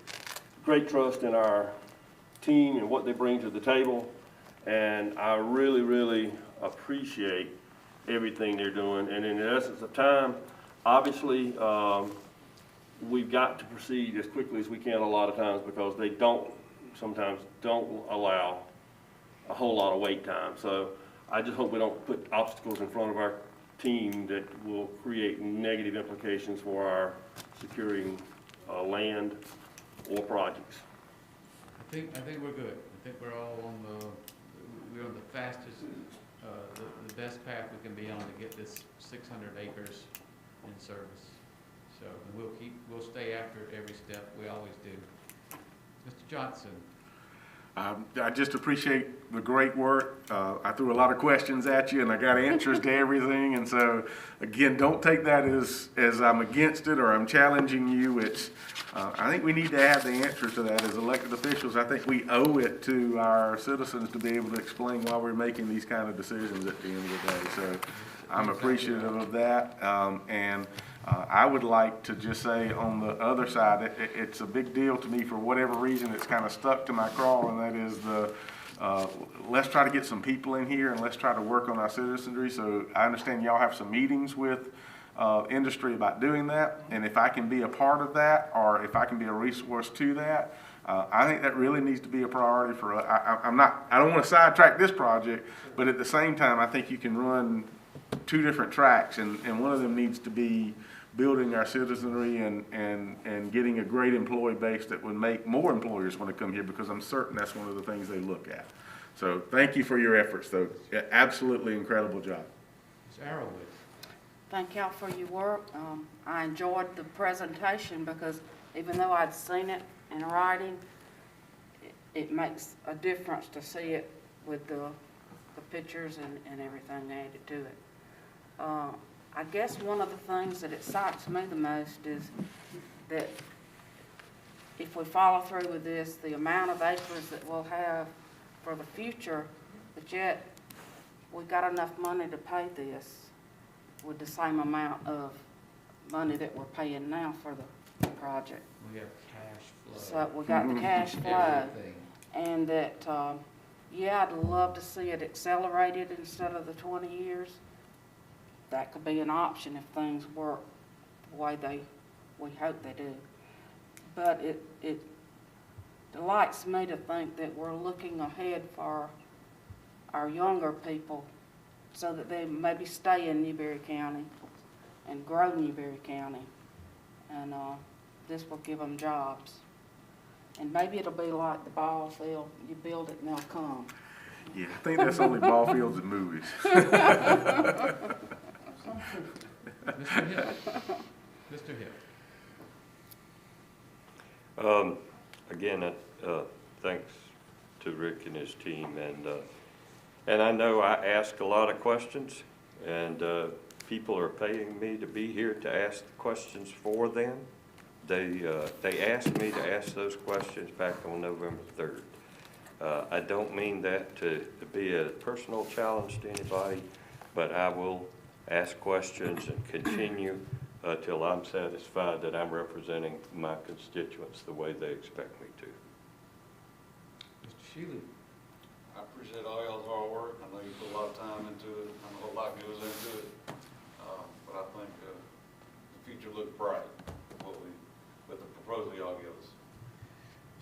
great trust in our team and what they bring to the table, and I really, really appreciate everything they're doing. And in the essence of time, obviously, we've got to proceed as quickly as we can a lot of times because they sometimes don't allow a whole lot of wait time. So I just hope we don't put obstacles in front of our team that will create negative implications for our securing land or projects. I think we're good. I think we're all we're on the fastest, the best path we can be on to get this 600 acres in service. So we'll stay after it every step. We always do. Mr. Johnson. I just appreciate the great work. I threw a lot of questions at you and I got answers to everything. And so, again, don't take that as I'm against it or I'm challenging you. I think we need to have the answer to that as elected officials. I think we owe it to our citizens to be able to explain why we're making these kind of decisions at the end of the day. So I'm appreciative of that. I would like to just say on the other side, it's a big deal to me for whatever reason. It's kind of stuck to my craw, and that is let's try to get some people in here and let's try to work on our citizenry. So I understand y'all have some meetings with industry about doing that, and if I can be a part of that or if I can be a resource to that, I think that really needs to be a priority for us. I don't want to sidetrack this project, but at the same time, I think you can run two different tracks, and one of them needs to be building our citizenry and getting a great employee base that would make more employers want to come here, because I'm certain that's one of the things they look at. So thank you for your efforts, though. Absolutely incredible job. Ms. Arrowwood. Thank y'all for your work. I enjoyed the presentation because even though I'd seen it in writing, it makes a difference to see it with the pictures and everything added to it. I guess one of the things that excites me the most is that if we follow through with this, the amount of acres that we'll have for the future, but yet we've got enough money to pay this with the same amount of money that we're paying now for the project. We have cash flow. So we got the cash flow. Everything. And that, yeah, I'd love to see it accelerated instead of the 20 years. That could be an option if things work the way we hope they do. But it delights me to think that we're looking ahead for our younger people so that they maybe stay in Newberry County and grow Newberry County and, this will give them jobs. And maybe it'll be like the ball field, you build it and they'll come. Yeah, I think that's only ball fields and movies. Mr. Hill. Mr. Hill. Again, thanks to Rick and his team, and I know I ask a lot of questions, and people are paying me to be here to ask questions for them. They asked me to ask those questions back on November 3rd. I don't mean that to be a personal challenge to anybody, but I will ask questions and continue till I'm satisfied that I'm representing my constituents the way they expect me to. Mr. Shealy. I appreciate all y'all's hard work. I know you put a lot of time into it. I know a lot goes into it. But I think the future looks bright with the proposal y'all give us.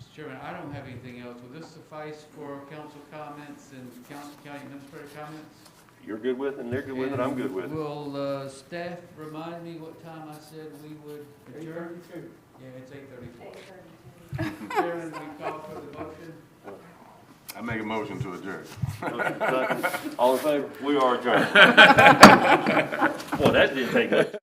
Mr. Chairman, I don't have anything else. Will this suffice for council comments and county administrator comments? You're good with it, and they're good with it, I'm good with it. Will staff remind me what time I said we would adjourn? 8:32. Yeah, it's 8:34. Mr. Chairman, we call for the motion. I make a motion to adjourn. All in favor? We are adjourned. Boy, that didn't take much.